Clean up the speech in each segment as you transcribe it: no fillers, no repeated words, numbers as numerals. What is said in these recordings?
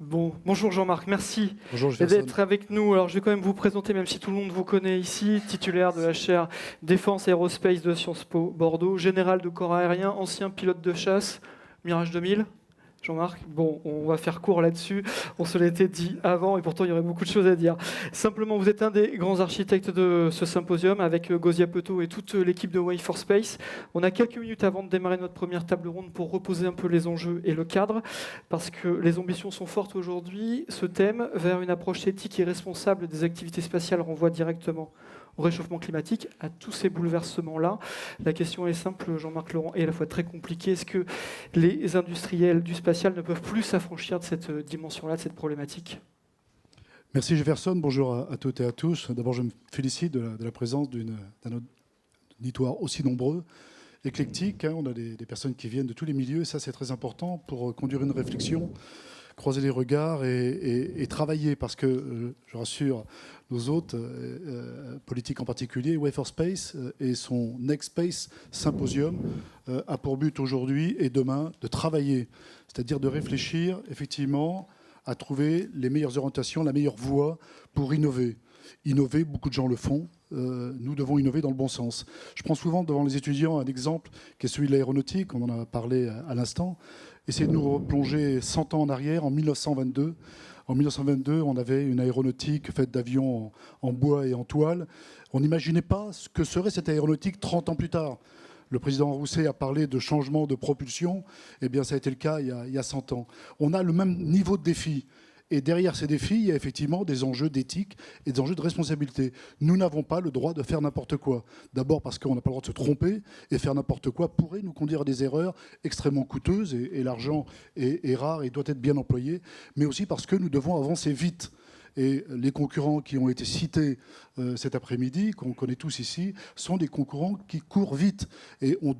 Bon, bonjour Jean-Marc, merci Bonjour Jefferson. d'être avec nous. Alors je vais quand même vous présenter, même si tout le monde vous connaît ici, titulaire de la chaire Défense Aérospace de Sciences Po Bordeaux, général de corps aérien, ancien pilote de chasse, Mirage 2000. Jean-Marc, bon, on va faire court là-dessus. On se l'était dit avant et pourtant il y aurait beaucoup de choses à dire. Simplement, vous êtes un des grands architectes de ce symposium avec Gausia Peto et toute l'équipe de Way for Space. On a quelques minutes avant de démarrer notre première table ronde pour reposer un peu les enjeux et le cadre parce que les ambitions sont fortes aujourd'hui. Ce thème, vers une approche éthique et responsable des activités spatiales, renvoie directement au réchauffement climatique, à tous ces bouleversements-là. La question est simple, Jean-Marc Laurent, et à la fois très compliquée. Est-ce que les industriels du spatial ne peuvent plus s'affranchir de cette dimension-là, de cette problématique ? Merci Jefferson, bonjour à toutes et à tous. D'abord, je me félicite de la présence d'un auditoire aussi nombreux, éclectique. On a des personnes qui viennent de tous les milieux, et ça c'est très important pour conduire une réflexion, croiser les regards et travailler, parce que, je rassure nos hôtes, politiques en particulier, Way for Space et son Next Space Symposium a pour but aujourd'hui et demain de travailler, c'est-à-dire de réfléchir effectivement à trouver les meilleures orientations, la meilleure voie pour innover. Innover, beaucoup de gens le font. Nous devons innover dans le bon sens. Je prends souvent devant les étudiants un exemple qui est celui de l'aéronautique, on en a parlé à l'instant. Essayez de nous replonger 100 ans en arrière, en 1922. En 1922, on avait une aéronautique faite d'avions en bois et en toile. On n'imaginait pas ce que serait cette aéronautique 30 ans plus tard. Le président Rousset a parlé de changement de propulsion. Eh bien, ça a été le cas il y a 100 ans. On a le même niveau de défi. Et derrière ces défis, il y a effectivement des enjeux d'éthique et des enjeux de responsabilité. Nous n'avons pas le droit de faire n'importe quoi. D'abord parce qu'on n'a pas le droit de se tromper, et faire n'importe quoi pourrait nous conduire à des erreurs extrêmement coûteuses, et l'argent est rare et doit être bien employé, mais aussi parce que nous devons avancer vite. Et les concurrents qui ont été cités cet après-midi, qu'on connaît tous ici, sont des concurrents qui courent vite. Et on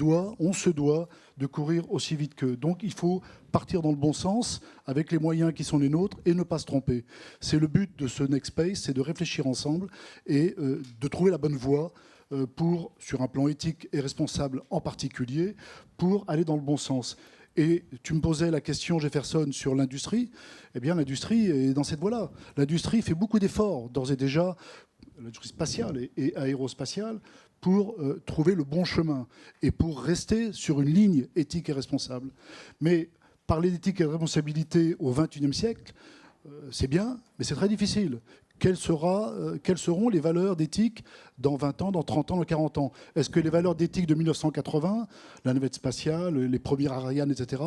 se doit de courir aussi vite qu'eux. Donc il faut partir dans le bon sens, avec les moyens qui sont les nôtres, et ne pas se tromper. C'est le but de ce Next Space, c'est de réfléchir ensemble et de trouver la bonne voie pour, sur un plan éthique et responsable en particulier, pour aller dans le bon sens. Et tu me posais la question, Jefferson, sur l'industrie. Eh bien, l'industrie est dans cette voie-là. L'industrie fait beaucoup d'efforts, d'ores et déjà, l'industrie spatiale et aérospatiale, pour trouver le bon chemin et pour rester sur une ligne éthique et responsable. Mais parler d'éthique et de responsabilité au XXIe siècle, c'est bien, mais c'est très difficile. Quelles seront les valeurs d'éthique dans 20 ans, dans 30 ans, dans 40 ans? Est-ce que les valeurs d'éthique de 1980, la navette spatiale, les premières Ariane, etc.,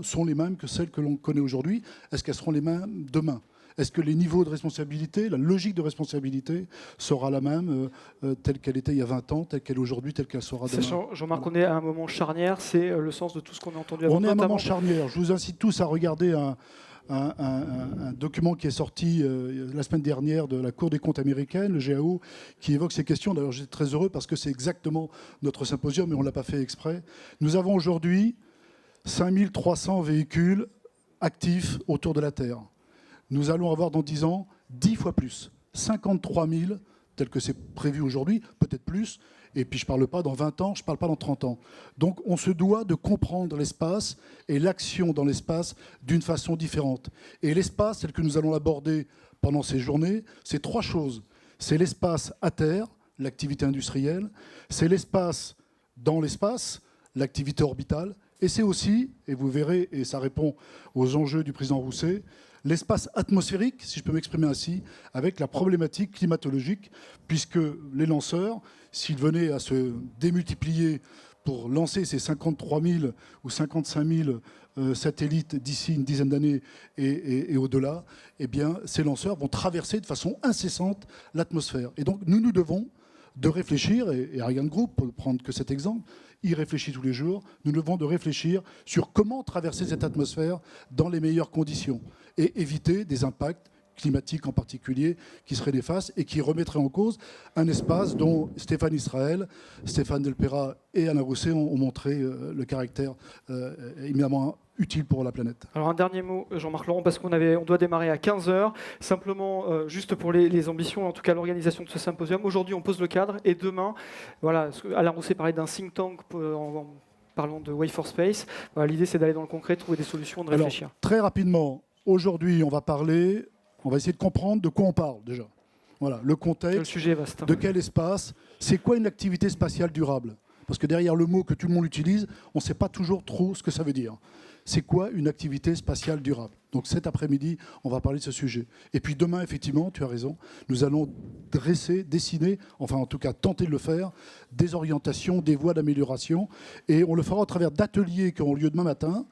sont les mêmes que celles que l'on connaît aujourd'hui? Est-ce qu'elles seront les mêmes demain? Est-ce que les niveaux de responsabilité, la logique de responsabilité sera la même telle qu'elle était il y a 20 ans, telle qu'elle est aujourd'hui, telle qu'elle sera demain? Sachant, Jean-Marc, on est à un moment charnière, c'est le sens de tout ce qu'on a entendu avant. On est à un moment charnière. Je vous incite tous à regarder un document qui est sorti la semaine dernière de la Cour des comptes américaine, le GAO, qui évoque ces questions. D'ailleurs, j'étais très heureux parce que c'est exactement notre symposium, mais on ne l'a pas fait exprès. Nous avons aujourd'hui 5300 véhicules actifs autour de la Terre. Nous allons avoir dans 10 ans 10 fois plus, 53 000, tel que c'est prévu aujourd'hui, peut-être plus. Et puis je ne parle pas dans 20 ans, je ne parle pas dans 30 ans. Donc on se doit de comprendre l'espace et l'action dans l'espace d'une façon différente. Et l'espace, tel que nous allons l'aborder pendant ces journées, c'est 3 choses. C'est l'espace à terre, l'activité industrielle, c'est l'espace dans l'espace, l'activité orbitale, et c'est aussi, et vous verrez, et ça répond aux enjeux du président Rousset, l'espace atmosphérique, si je peux m'exprimer ainsi, avec la problématique climatologique, puisque les lanceurs, s'ils venaient à se démultiplier pour lancer ces 53 000 ou 55 000 satellites d'ici une dizaine d'années et au-delà, eh bien, ces lanceurs vont traverser de façon incessante l'atmosphère. Et donc, nous devons de réfléchir, et Ariane Group, pour ne prendre que cet exemple, y réfléchit tous les jours, nous devons de réfléchir sur comment traverser cette atmosphère dans les meilleures conditions et éviter des impacts climatiques en particulier qui seraient néfastes et qui remettraient en cause un espace dont Stéphane Israël, Stéphane Delpera et Alain Rousset ont montré le caractère éminemment utile pour la planète. Alors un dernier mot, Jean-Marc Laurent, parce qu'on doit démarrer à 15h. Simplement, juste pour les ambitions, en tout cas l'organisation de ce symposium. Aujourd'hui, on pose le cadre et demain, voilà, Alain Rousset parlait d'un think tank en parlant de Way for Space. Voilà, l'idée, c'est d'aller dans le concret, trouver des solutions, de réfléchir. Alors, très rapidement, aujourd'hui, on va essayer de comprendre de quoi on parle déjà. Voilà, le Le contexte, sujet est vaste. de quel espace, c'est quoi une activité spatiale durable? Parce que derrière le mot que tout le monde utilise, on ne sait pas toujours trop ce que ça veut dire. C'est quoi une activité spatiale durable? Donc cet après-midi, on va parler de ce sujet. Et puis demain, effectivement, tu as raison, nous allons dessiner, enfin en tout cas tenter de le faire, des orientations, des voies d'amélioration. Et on le fera au travers d'ateliers qui auront lieu demain matin.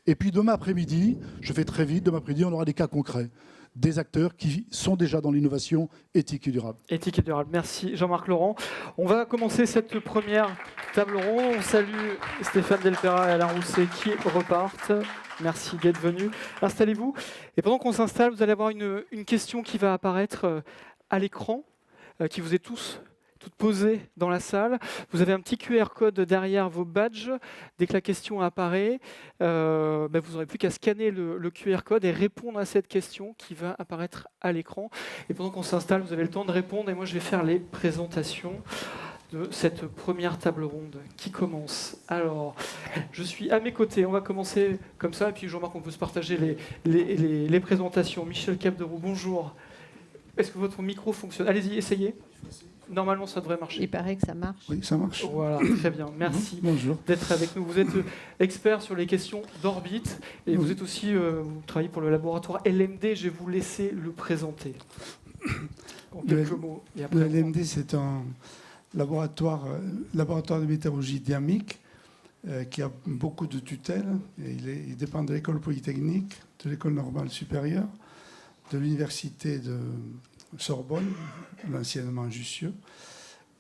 Et puis demain après-midi, je fais très vite, demain après-midi, on aura des cas concrets. Des acteurs qui sont déjà dans l'innovation éthique et durable. Éthique et durable. Merci Jean-Marc Laurent. On va commencer cette première table ronde. On salue Stéphane Delpera et Alain Rousset qui repartent. Merci d'être venus. Installez-vous. Et pendant qu'on s'installe, vous allez avoir une question qui va apparaître à l'écran, qui vous est toutes posées dans la salle. Vous avez un petit QR code derrière vos badges. Dès que la question apparaît, vous n'aurez plus qu'à scanner le QR code et répondre à cette question qui va apparaître à l'écran. Et pendant qu'on s'installe, vous avez le temps de répondre. Et moi, je vais faire les présentations de cette première table ronde qui commence. Alors, je suis à mes côtés. On va commencer comme ça. Et puis, Jean-Marc, on peut se partager les présentations. Michel Capderoux, bonjour. Est-ce que votre micro fonctionne? Allez-y, essayez. Normalement, ça devrait marcher. Il paraît que ça marche. Oui, ça marche. Voilà, très bien. Merci Bonjour. d'être avec nous. Vous êtes expert sur les questions d'orbite et vous êtes aussi, vous travaillez pour le laboratoire LMD. Je vais vous laisser le présenter. En quelques mots. Et après, Le LMD, c'est un laboratoire de météorologie dynamique qui a beaucoup de tutelles. Et il dépend de l'école polytechnique, de l'école normale supérieure, de l'université de Sorbonne, l'anciennement Jussieu,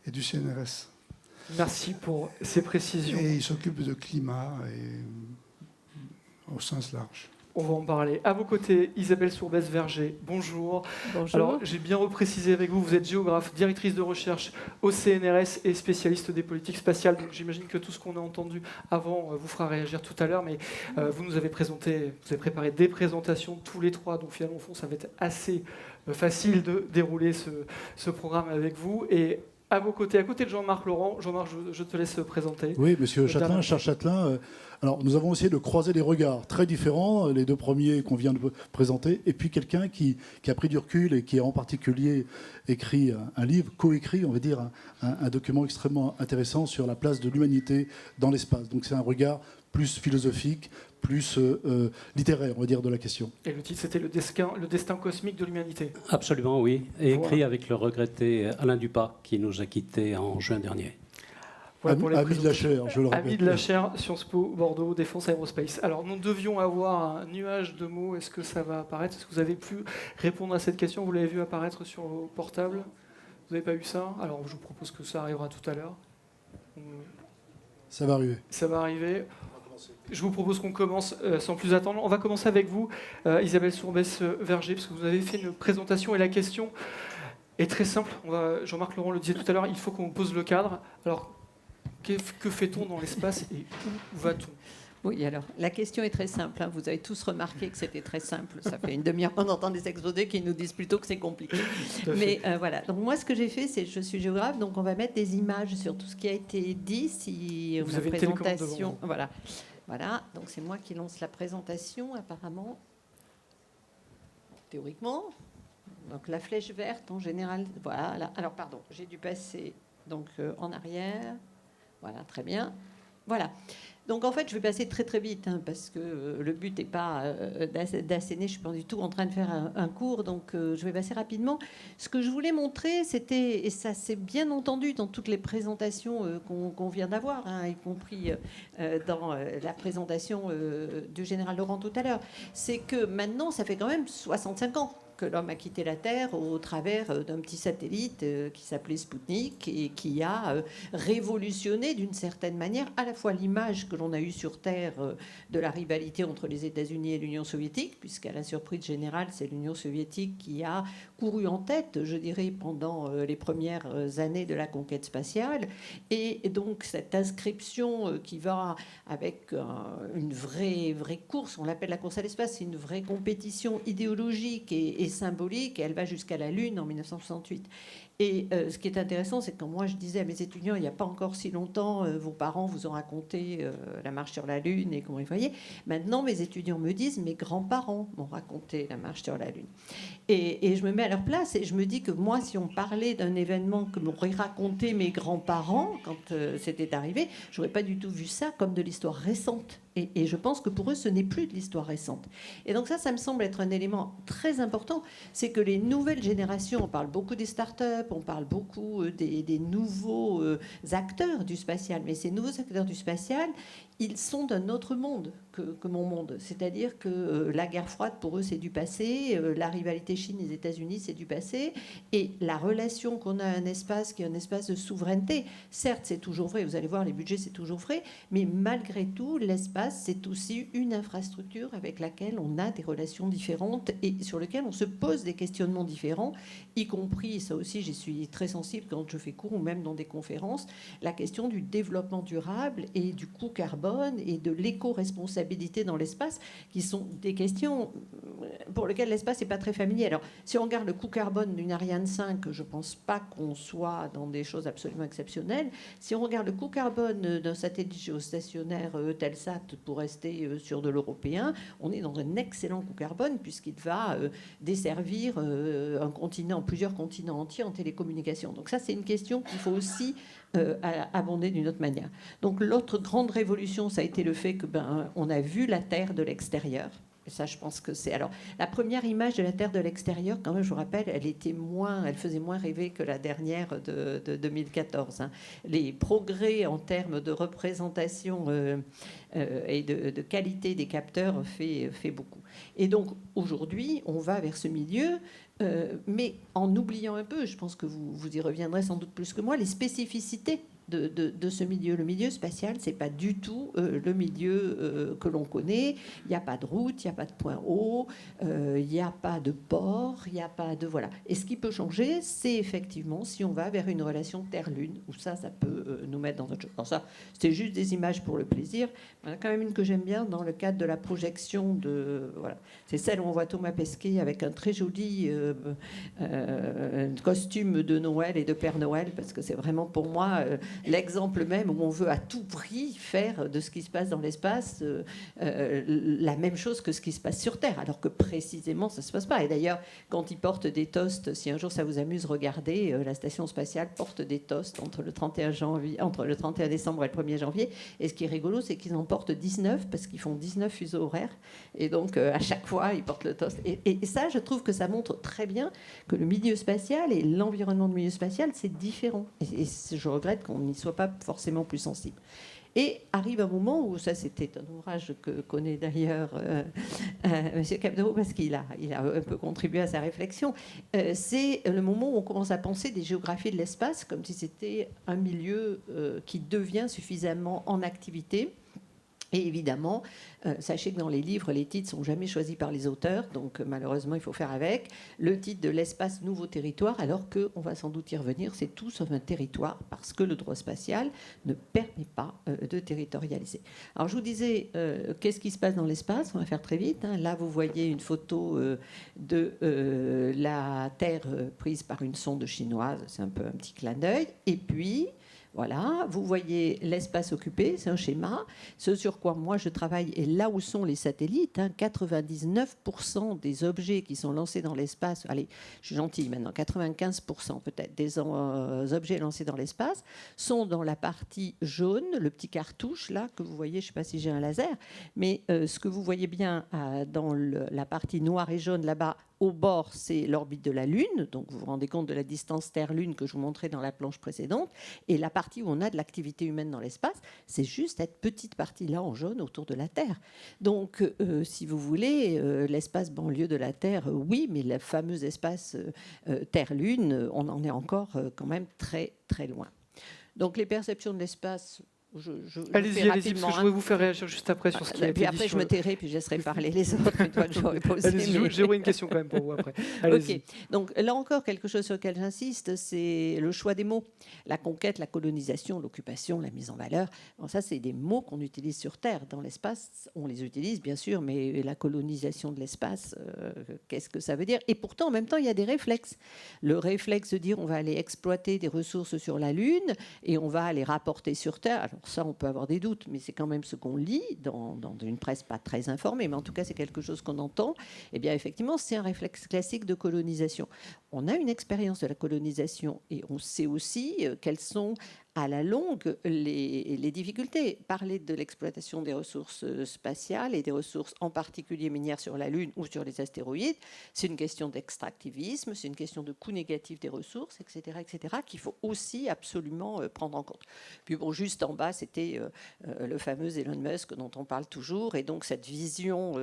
et du CNRS. Merci pour ces précisions. Et il s'occupe de climat au sens large. On va en parler. À vos côtés, Isabelle Sourbès-Verger, bonjour. Bonjour. Alors, j'ai bien reprécisé avec vous, vous êtes géographe, directrice de recherche au CNRS et spécialiste des politiques spatiales. Donc, j'imagine que tout ce qu'on a entendu avant vous fera réagir tout à l'heure, mais vous nous avez préparé des présentations tous les trois, donc finalement, au fond, ça va être assez facile de dérouler ce programme avec vous. Et à vos côtés, à côté de Jean-Marc Laurent, Jean-Marc, je te laisse présenter. Oui, monsieur Châtelain, Charles Châtelain. Alors, nous avons essayé de croiser des regards très différents, les deux premiers qu'on vient de présenter, et puis quelqu'un qui a pris du recul et qui a en particulier écrit un livre, coécrit, on va dire, un document extrêmement intéressant sur la place de l'humanité dans l'espace. Donc, c'est un regard plus philosophique, plus littéraire, on va dire, de la question. Et le titre, c'était le destin cosmique de l'humanité. Absolument, oui. Et Voilà. écrit avec le regretté Alain Dupas, qui nous a quittés en juin dernier. Voilà pour les Ami de la chaire, je le répète. Ami de la chaire, Sciences Po, Bordeaux, Défense Aérospace. Alors, nous devions avoir un nuage de mots. Est-ce que ça va apparaître? Est-ce que vous avez pu répondre à cette question? Vous l'avez vu apparaître sur vos portables? Vous n'avez pas eu ça? Alors, je vous propose que ça arrivera tout à l'heure. Ça va arriver. Ça va arriver. Je vous propose qu'on commence sans plus attendre. On va commencer avec vous, Isabelle Sourbès-Verger, parce que vous avez fait une présentation et la question est très simple. Jean-Marc Laurent le disait tout à l'heure, il faut qu'on pose le cadre. Alors, que fait-on dans l'espace et où va-t-on? Oui, alors, la question est très simple. Hein. Vous avez tous remarqué que c'était très simple. Ça fait une demi-heure qu'on entend des exposés qui nous disent plutôt que c'est compliqué. Mais voilà. Donc, moi, ce que j'ai fait, c'est je suis géographe, donc on va mettre des images sur tout ce qui a été dit. Si vous ma avez une télécommande devant présentation. vous. Voilà. Donc, c'est moi qui lance la présentation, apparemment. Théoriquement. Donc, la flèche verte, en général. Voilà. Alors, pardon, j'ai dû passer donc, en arrière. Voilà, très bien. Voilà. Donc, en fait, je vais passer très, très vite, hein, parce que le but n'est pas d'asséner. Je ne suis pas du tout en train de faire un cours, donc je vais passer rapidement. Ce que je voulais montrer, c'était, et ça s'est bien entendu dans toutes les présentations qu'on vient d'avoir, hein, y compris dans la présentation du général Laurent tout à l'heure, c'est que maintenant, ça fait quand même 65 ans que l'homme a quitté la Terre au travers d'un petit satellite qui s'appelait Spoutnik et qui a révolutionné d'une certaine manière à la fois l'image que l'on a eue sur Terre de la rivalité entre les États-Unis et l'Union soviétique, puisqu'à la surprise générale, c'est l'Union soviétique qui a couru en tête, je dirais, pendant les premières années de la conquête spatiale. Et donc cette inscription qui va avec une vraie course, on l'appelle la course à l'espace, c'est une vraie compétition idéologique et est symbolique et elle va jusqu'à la Lune en 1968. Et ce qui est intéressant, c'est que quand moi je disais à mes étudiants, il n'y a pas encore si longtemps, vos parents vous ont raconté la marche sur la Lune et comment ils voyaient. Maintenant, mes étudiants me disent, mes grands-parents m'ont raconté la marche sur la Lune. Et je me mets à leur place et je me dis que moi, si on parlait d'un événement que m'auraient raconté mes grands-parents quand c'était arrivé, je n'aurais pas du tout vu ça comme de l'histoire récente. Et je pense que pour eux, ce n'est plus de l'histoire récente. Et donc ça me semble être un élément très important. C'est que les nouvelles générations, on parle beaucoup des startups, on parle beaucoup des nouveaux acteurs du spatial. Mais ces nouveaux acteurs du spatial, ils sont d'un autre monde que mon monde. C'est-à-dire que la guerre froide, pour eux, c'est du passé. La rivalité Chine et États-Unis, c'est du passé. Et la relation qu'on a à un espace qui est un espace de souveraineté, certes, c'est toujours vrai. Vous allez voir, les budgets, c'est toujours vrai. Mais malgré tout, l'espace, c'est aussi une infrastructure avec laquelle on a des relations différentes et sur lesquelles on se pose des questionnements différents, y compris, ça aussi, j'y suis très sensible quand je fais cours ou même dans des conférences, la question du développement durable et du coût carbone et de l'éco-responsabilité dans l'espace, qui sont des questions pour lesquelles l'espace n'est pas très familier. Alors, si on regarde le coût carbone d'une Ariane 5, je ne pense pas qu'on soit dans des choses absolument exceptionnelles. Si on regarde le coût carbone d'un satellite géostationnaire Eutelsat, pour rester sur de l'européen, on est dans un excellent coût carbone puisqu'il va desservir un continent, plusieurs continents entiers en télécommunications. Donc ça, c'est une question qu'il faut aussi abonder d'une autre manière. Donc l'autre grande révolution, ça a été le fait que on a vu la Terre de l'extérieur. Et ça, je pense que c'est... Alors, la première image de la Terre de l'extérieur, quand même, je vous rappelle, elle faisait moins rêver que la dernière de 2014. Hein. Les progrès en termes de représentation et de qualité des capteurs fait beaucoup. Et donc, aujourd'hui, on va vers ce milieu, mais en oubliant un peu, je pense que vous y reviendrez sans doute plus que moi, les spécificités de ce milieu. Le milieu spatial, c'est pas du tout le milieu que l'on connaît. Il n'y a pas de route, il n'y a pas de point haut, il n'y a pas de port, il n'y a pas de... Voilà. Et ce qui peut changer, c'est effectivement si on va vers une relation Terre-Lune, où ça peut nous mettre dans autre chose. Alors ça, c'était juste des images pour le plaisir. Il y en a quand même une que j'aime bien dans le cadre de la projection de... Voilà. C'est celle où on voit Thomas Pesquet avec un très joli costume de Noël et de Père Noël, parce que c'est vraiment pour moi... l'exemple même où on veut à tout prix faire de ce qui se passe dans l'espace la même chose que ce qui se passe sur Terre, alors que précisément ça ne se passe pas. Et d'ailleurs, quand ils portent des toasts, si un jour ça vous amuse, regardez, la station spatiale porte des toasts entre le 31 décembre et le 1er janvier. Et ce qui est rigolo, c'est qu'ils en portent 19 parce qu'ils font 19 fuseaux horaires. Et donc, à chaque fois, ils portent le toast. Et ça, je trouve que ça montre très bien que le milieu spatial et l'environnement du milieu spatial, c'est différent. Et je regrette qu'on n'y soit pas forcément plus sensible. Et arrive un moment où, ça c'était un ouvrage que connaît d'ailleurs M. Capdereau, parce qu'il a un peu contribué à sa réflexion, c'est le moment où on commence à penser des géographies de l'espace comme si c'était un milieu qui devient suffisamment en activité. Et évidemment, sachez que dans les livres, les titres ne sont jamais choisis par les auteurs, donc malheureusement, il faut faire avec. Le titre de l'espace nouveau territoire, alors qu'on va sans doute y revenir, c'est tout sauf un territoire, parce que le droit spatial ne permet pas de territorialiser. Alors je vous disais, qu'est-ce qui se passe dans l'espace? On va faire très vite. Hein. Là, vous voyez une photo de la Terre prise par une sonde chinoise, c'est un peu un petit clin d'œil. Et puis... Voilà, vous voyez l'espace occupé, c'est un schéma. Ce sur quoi moi je travaille et là où sont les satellites, 99% des objets qui sont lancés dans l'espace, allez, je suis gentille maintenant, 95% peut-être des objets lancés dans l'espace sont dans la partie jaune, le petit cartouche là que vous voyez, je ne sais pas si j'ai un laser, mais ce que vous voyez bien dans la partie noire et jaune là-bas, au bord, c'est l'orbite de la Lune, donc vous vous rendez compte de la distance Terre-Lune que je vous montrais dans la planche précédente, et la partie où on a de l'activité humaine dans l'espace, c'est juste cette petite partie-là en jaune autour de la Terre. Donc, si vous voulez, l'espace banlieue de la Terre, oui, mais le fameux espace Terre-Lune, on en est encore quand même très, très loin. Donc, les perceptions de l'espace... Allez-y, fais allez-y, parce que rapidement, je voudrais vous faire réagir juste après sur ce qui a Et été puis dit. après, je sur me le- tairai, puis je laisserai parler les autres une fois que j'aurai posé. Allez-y, mais- j'aurai une question quand même pour vous après. Allez-y. Ok, donc là encore, quelque chose sur lequel j'insiste, c'est le choix des mots. La conquête, la colonisation, l'occupation, la mise en valeur. Bon, ça, c'est des mots qu'on utilise sur Terre. Dans l'espace, on les utilise, bien sûr, mais la colonisation de l'espace, qu'est-ce que ça veut dire? Et pourtant, en même temps, il y a des réflexes. Le réflexe de dire on va aller exploiter des ressources sur la Lune et on va les rapporter sur Terre. Alors ça, on peut avoir des doutes, mais c'est quand même ce qu'on lit dans une presse pas très informée, mais en tout cas, c'est quelque chose qu'on entend. Eh bien, effectivement, c'est un réflexe classique de colonisation. On a une expérience de la colonisation et on sait aussi quelles sont à la longue les difficultés. Parler de l'exploitation des ressources spatiales et des ressources en particulier minières sur la Lune ou sur les astéroïdes, c'est une question d'extractivisme, c'est une question de coût négatif des ressources, etc., qu'il faut aussi absolument prendre en compte. Puis bon, juste en bas, c'était le fameux Elon Musk dont on parle toujours, et donc cette vision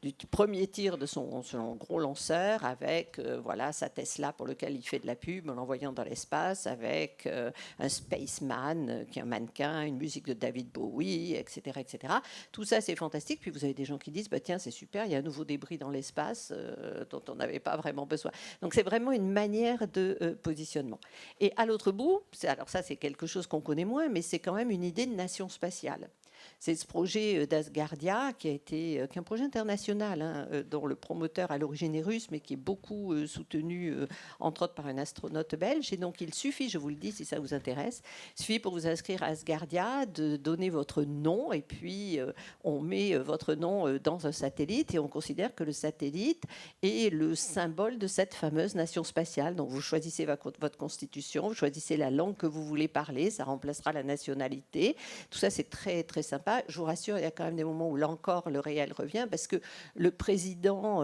du premier tir de son gros lanceur avec voilà, sa Tesla pour lequel il fait de la pub en l'envoyant dans l'espace, avec un spaceman qui est un mannequin, une musique de David Bowie, etc., etc. Tout ça, c'est fantastique. Puis vous avez des gens qui disent, bah, tiens, c'est super, il y a un nouveau débris dans l'espace dont on n'avait pas vraiment besoin. Donc c'est vraiment une manière de positionnement. Et à l'autre bout, alors ça, c'est quelque chose qu'on connaît moins, mais c'est quand même une idée de nation spatiale. C'est ce projet d'Asgardia qui est un projet international, dont le promoteur à l'origine est russe, mais qui est beaucoup soutenu, entre autres, par un astronaute belge. Et donc, il suffit, je vous le dis si ça vous intéresse, il suffit pour vous inscrire à Asgardia de donner votre nom, et puis on met votre nom dans un satellite, et on considère que le satellite est le symbole de cette fameuse nation spatiale. Donc, vous choisissez votre constitution, vous choisissez la langue que vous voulez parler, ça remplacera la nationalité. Tout ça, c'est très, très sympa. Je vous rassure, il y a quand même des moments où là encore le réel revient, parce que le président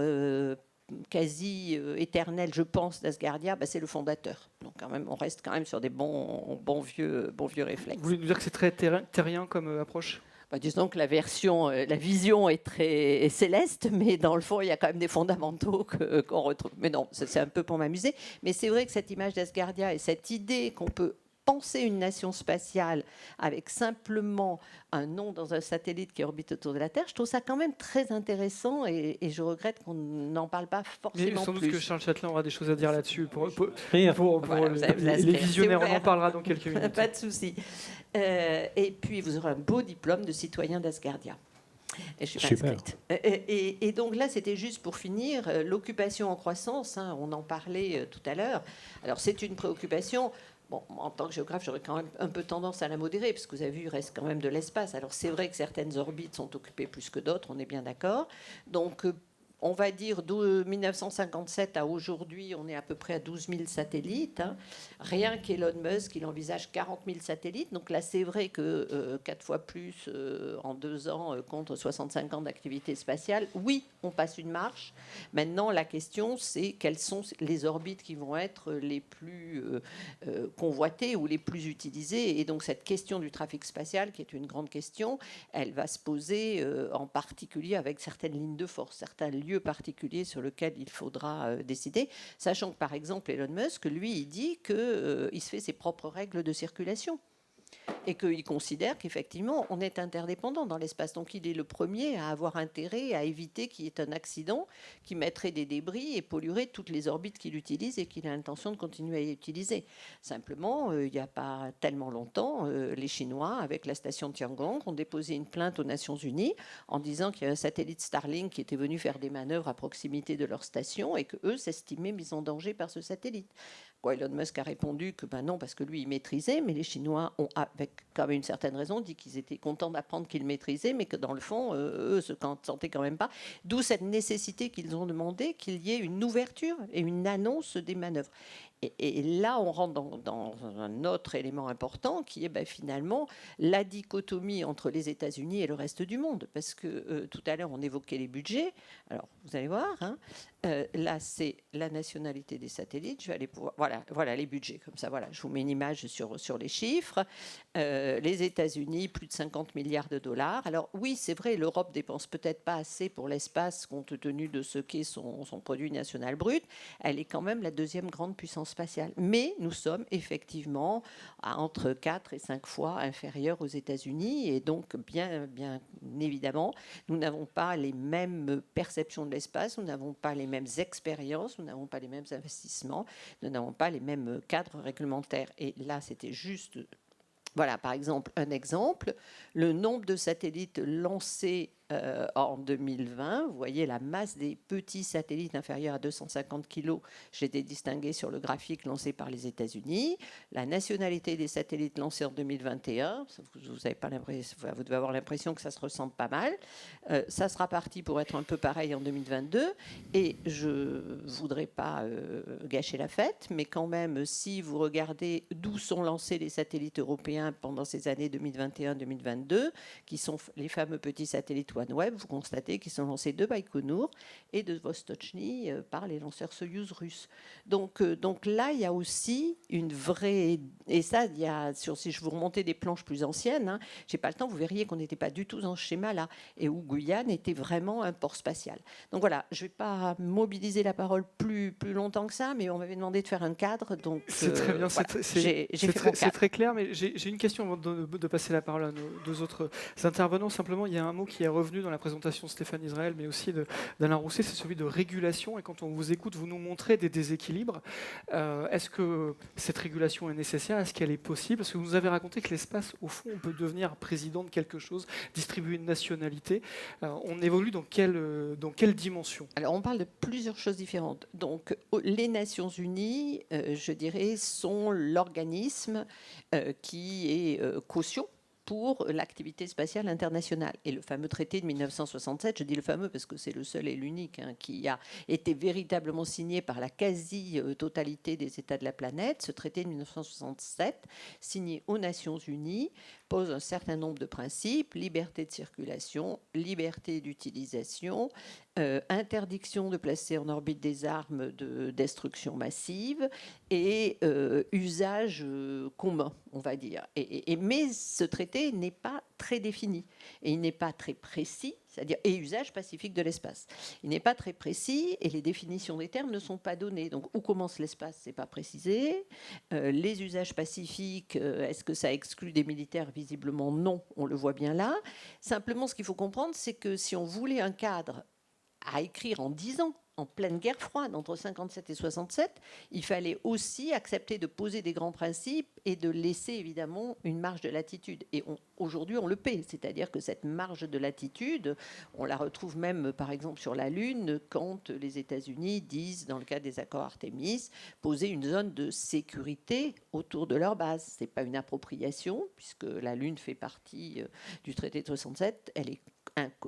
quasi éternel, je pense, d'Asgardia, c'est le fondateur. Donc quand même, on reste quand même sur des bons vieux réflexes. Vous voulez nous dire que c'est très terrien comme approche? Disons que la vision est très céleste, mais dans le fond, il y a quand même des fondamentaux qu'on retrouve. Mais non, c'est un peu pour m'amuser. Mais c'est vrai que cette image d'Asgardia et cette idée qu'on peut penser une nation spatiale avec simplement un nom dans un satellite qui orbite autour de la Terre, je trouve ça quand même très intéressant et je regrette qu'on n'en parle pas forcément Mais sans doute plus. que Charles Châtelain aura des choses à dire là-dessus. Pour Voilà, vous avez les visionnaires, on en parlera dans quelques minutes. Pas de souci. Et puis, vous aurez un beau diplôme de citoyen d'Asgardia. Et je suis pas Super. inscrite. Et donc là, c'était juste pour finir, l'occupation en croissance, on en parlait tout à l'heure. Alors, c'est une préoccupation. Bon, en tant que géographe, j'aurais quand même un peu tendance à la modérer, parce que vous avez vu, il reste quand même de l'espace. Alors, c'est vrai que certaines orbites sont occupées plus que d'autres, on est bien d'accord. Donc, on va dire de 1957 à aujourd'hui, on est à peu près à 12 000 satellites. Rien qu'Elon Musk, il envisage 40 000 satellites. Donc là, c'est vrai que 4 fois plus en 2 ans contre 65 ans d'activité spatiale. Oui, on passe une marche. Maintenant, la question, c'est quelles sont les orbites qui vont être les plus convoitées ou les plus utilisées. Et donc, cette question du trafic spatial, qui est une grande question, elle va se poser en particulier avec certaines lignes de force, certains lieux particuliers sur lesquels il faudra décider, sachant que, par exemple, Elon Musk, lui, il dit qu'il se fait ses propres règles de circulation et qu'il considère qu'effectivement, on est interdépendant dans l'espace. Donc, il est le premier à avoir intérêt à éviter qu'il y ait un accident qui mettrait des débris et polluerait toutes les orbites qu'il utilise et qu'il a l'intention de continuer à y utiliser. Simplement, il n'y a pas tellement longtemps, les Chinois, avec la station Tiangong, ont déposé une plainte aux Nations Unies en disant qu'il y a un satellite Starlink qui était venu faire des manœuvres à proximité de leur station et qu'eux s'estimaient mis en danger par ce satellite. Elon Musk a répondu que non, parce que lui, il maîtrisait, mais les Chinois ont, avec quand même une certaine raison, dit qu'ils étaient contents d'apprendre qu'ils maîtrisaient, mais que dans le fond, eux se sentaient quand même pas. D'où cette nécessité qu'ils ont demandé qu'il y ait une ouverture et une annonce des manœuvres. Et là, on rentre dans un autre élément important qui est finalement la dichotomie entre les États-Unis et le reste du monde. Parce que tout à l'heure, on évoquait les budgets. Alors, vous allez voir, là, c'est la nationalité des satellites. Je vais aller pouvoir, voilà les budgets. Comme ça, je vous mets une image sur les chiffres. Les États-Unis, plus de 50 milliards de dollars. Alors, oui, c'est vrai, l'Europe dépense peut-être pas assez pour l'espace compte tenu de ce qu'est son produit national brut. Elle est quand même la deuxième grande puissance spatiale. Mais nous sommes effectivement entre 4 et 5 fois inférieurs aux États-Unis. Et donc, bien évidemment, nous n'avons pas les mêmes perceptions de l'espace, nous n'avons pas les mêmes expériences, nous n'avons pas les mêmes investissements, nous n'avons pas les mêmes cadres réglementaires. Et là, c'était juste... Voilà, par exemple, un exemple, le nombre de satellites lancés en 2020, vous voyez la masse des petits satellites inférieurs à 250 kg, j'ai été distingué sur le graphique lancé par les États-Unis, la nationalité des satellites lancés en 2021, vous avez pas l'impression, vous devez avoir l'impression que ça se ressemble pas mal, ça sera parti pour être un peu pareil en 2022, et je voudrais pas gâcher la fête, mais quand même, si vous regardez d'où sont lancés les satellites européens pendant ces années 2021-2022, qui sont les fameux petits satellites OneWeb, vous constatez qu'ils sont lancés de Baïkonour et de Vostochny par les lanceurs Soyouz russes. Donc là, il y a aussi une vraie... Et ça, il y a, si je vous remontais des planches plus anciennes, je n'ai pas le temps, vous verriez qu'on n'était pas du tout dans ce schéma-là, et où Guyane était vraiment un port spatial. Donc voilà, je ne vais pas mobiliser la parole plus longtemps que ça, mais on m'avait demandé de faire un cadre. Donc c'est très bien, voilà, c'est très clair, mais j'ai une question avant de passer la parole à nos deux autres intervenants. Simplement, il y a un mot qui est revenu dans la présentation de Stéphane Israël, mais aussi d'Alain Rousset, c'est celui de régulation. Et quand on vous écoute, vous nous montrez des déséquilibres. Est-ce que cette régulation est nécessaire? Est-ce qu'elle est possible? Parce que vous nous avez raconté que l'espace, au fond, on peut devenir président de quelque chose, distribuer une nationalité. On évolue dans quelle dimension? Alors, on parle de plusieurs choses différentes. Donc, les Nations Unies, je dirais, sont l'organisme qui est caution pour l'activité spatiale internationale. Et le fameux traité de 1967, je dis le fameux parce que c'est le seul et l'unique qui a été véritablement signé par la quasi-totalité des États de la planète, ce traité de 1967, signé aux Nations Unies, pose un certain nombre de principes: liberté de circulation, liberté d'utilisation, interdiction de placer en orbite des armes de destruction massive et usage commun, on va dire. Mais ce traité n'est pas très défini et il n'est pas très précis, c'est-à-dire et usage pacifique de l'espace. Il n'est pas très précis et les définitions des termes ne sont pas données. Donc où commence l'espace, c'est pas précisé. Les usages pacifiques, est-ce que ça exclut des militaires? Visiblement non, on le voit bien là. Simplement, ce qu'il faut comprendre, c'est que si on voulait un cadre à écrire en 10 ans, en pleine guerre froide, entre 57 et 67, il fallait aussi accepter de poser des grands principes et de laisser évidemment une marge de latitude. Et aujourd'hui, on le paie. C'est-à-dire que cette marge de latitude, on la retrouve même, par exemple, sur la Lune, quand les États-Unis disent, dans le cadre des accords Artemis, poser une zone de sécurité autour de leur base. Ce n'est pas une appropriation, puisque la Lune fait partie du traité de 67. Elle est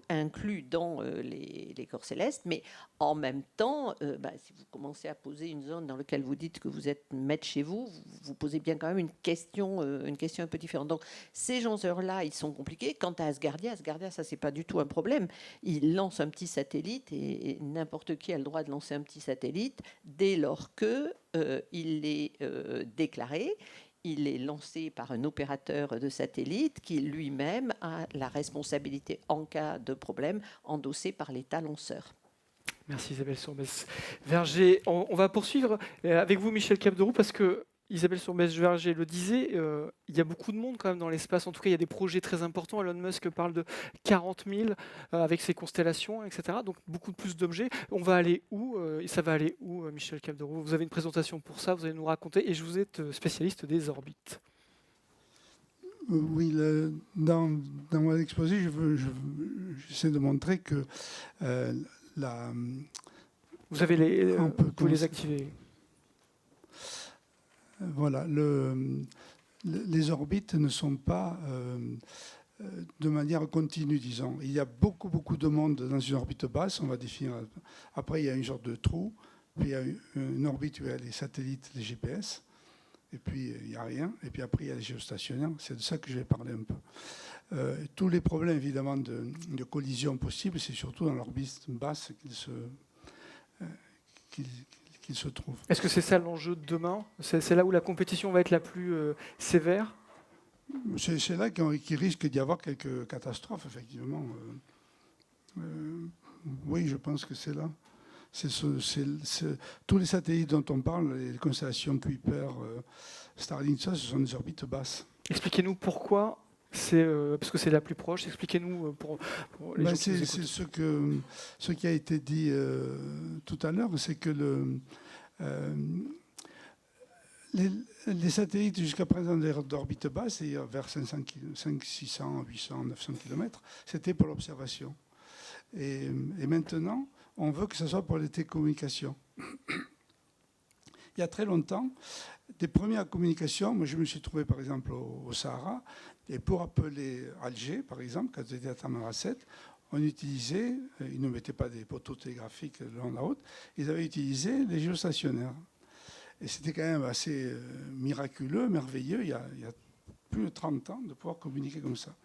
inclus dans les corps célestes, mais en même temps, si vous commencez à poser une zone dans laquelle vous dites que vous êtes maître chez vous, vous posez bien quand même une question un peu différente. Donc ces gens-là, ils sont compliqués. Quant à Asgardia, ça c'est pas du tout un problème. Il lance un petit satellite et n'importe qui a le droit de lancer un petit satellite dès lors que il est déclaré. Il est lancé par un opérateur de satellite qui lui-même a la responsabilité en cas de problème endossée par l'État lanceur. Merci Isabelle Sourbès-Verger. On va poursuivre avec vous Michel Capderoux parce que Isabelle Sourbès-Verger le disait, il y a beaucoup de monde quand même dans l'espace. En tout cas, il y a des projets très importants. Elon Musk parle de 40 000 avec ses constellations, etc. Donc beaucoup plus d'objets. On va aller où ça va aller où, Michel Capderoux? Vous avez une présentation pour ça, vous allez nous raconter. Et vous êtes spécialiste des orbites. Oui, dans mon exposé, j'essaie de montrer que vous avez vous pouvez les activer. Voilà, les orbites ne sont pas de manière continue, disons. Il y a beaucoup de monde dans une orbite basse, on va définir. Après, il y a une sorte de trou, puis il y a une orbite où il y a les satellites, les GPS, et puis il n'y a rien, et puis après il y a les géostationnaires. C'est de ça que je vais parler un peu. Tous les problèmes, évidemment, de collision possibles, c'est surtout dans l'orbite basse qu'il se trouve. Est-ce que c'est ça l'enjeu de demain? C'est là où la compétition va être la plus sévère? C'est là qu'il risque d'y avoir quelques catastrophes, effectivement. Oui, je pense que c'est là. Tous les satellites dont on parle, les constellations Kuiper, Starlink, ça, ce sont des orbites basses. Expliquez-nous pourquoi, parce que c'est la plus proche, expliquez-nous pour les gens qui nous C'est écoutent. ce qui a été dit tout à l'heure, c'est que les satellites jusqu'à présent d'orbite basse, c'est vers 500, 600, 800, 900 km, c'était pour l'observation. Et maintenant, on veut que ce soit pour les télécommunications. Il y a très longtemps, des premières communications, moi je me suis trouvé par exemple au Sahara, et pour appeler Alger, par exemple, quand j'étais à Tamanrasset, on utilisait, ils ne mettaient pas des poteaux télégraphiques le long de la route, ils avaient utilisé les géostationnaires. Et c'était quand même assez miraculeux, merveilleux, il y a plus de 30 ans, de pouvoir communiquer comme ça.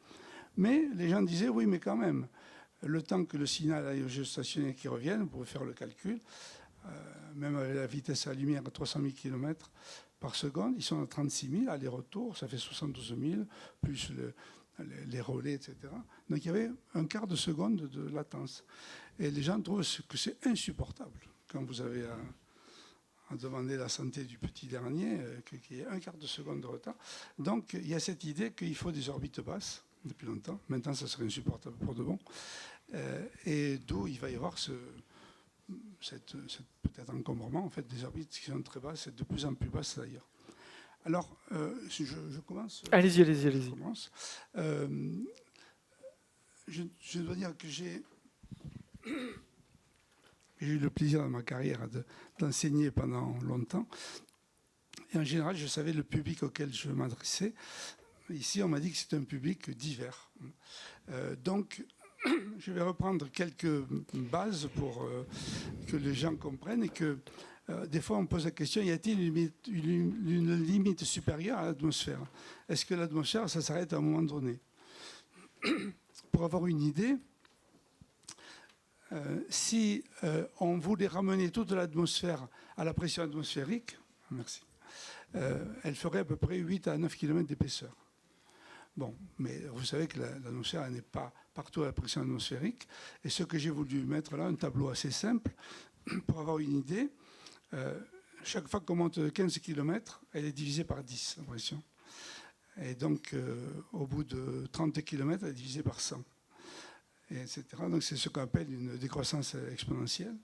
Mais les gens disaient, oui, mais quand même, le temps que le signal aille au géostationnaire qui revienne, vous pouvez faire le calcul, même avec la vitesse à la lumière à 300 000 km par seconde, ils sont à 36 000, aller-retour, ça fait 72 000, plus les relais, etc. Donc il y avait un quart de seconde de latence. Et les gens trouvent que c'est insupportable quand vous avez à demander la santé du petit dernier, qu'il y ait un quart de seconde de retard. Donc il y a cette idée qu'il faut des orbites basses depuis longtemps. Maintenant, ça serait insupportable pour de bon. Et d'où il va y avoir peut-être encombrement, en fait, des orbites qui sont très basses et de plus en plus basses d'ailleurs. Alors, je commence. Allez-y. Je commence. Je dois dire que j'ai eu le plaisir dans ma carrière d'enseigner pendant longtemps. Et en général, je savais le public auquel je m'adressais. Ici, on m'a dit que c'est un public divers. Donc, je vais reprendre quelques bases pour que les gens comprennent et que des fois on pose la question, y a-t-il une limite supérieure à l'atmosphère? Est-ce que l'atmosphère, ça s'arrête à un moment donné? Pour avoir une idée, si on voulait ramener toute l'atmosphère à la pression atmosphérique, merci, elle ferait à peu près 8 à 9 km d'épaisseur. Bon, mais vous savez que l'atmosphère n'est pas partout à la pression atmosphérique. Et ce que j'ai voulu mettre là, un tableau assez simple, pour avoir une idée, chaque fois qu'on monte 15 km, elle est divisée par 10, la pression. Et donc, au bout de 30 km, elle est divisée par 100, et etc. Donc, c'est ce qu'on appelle une décroissance exponentielle.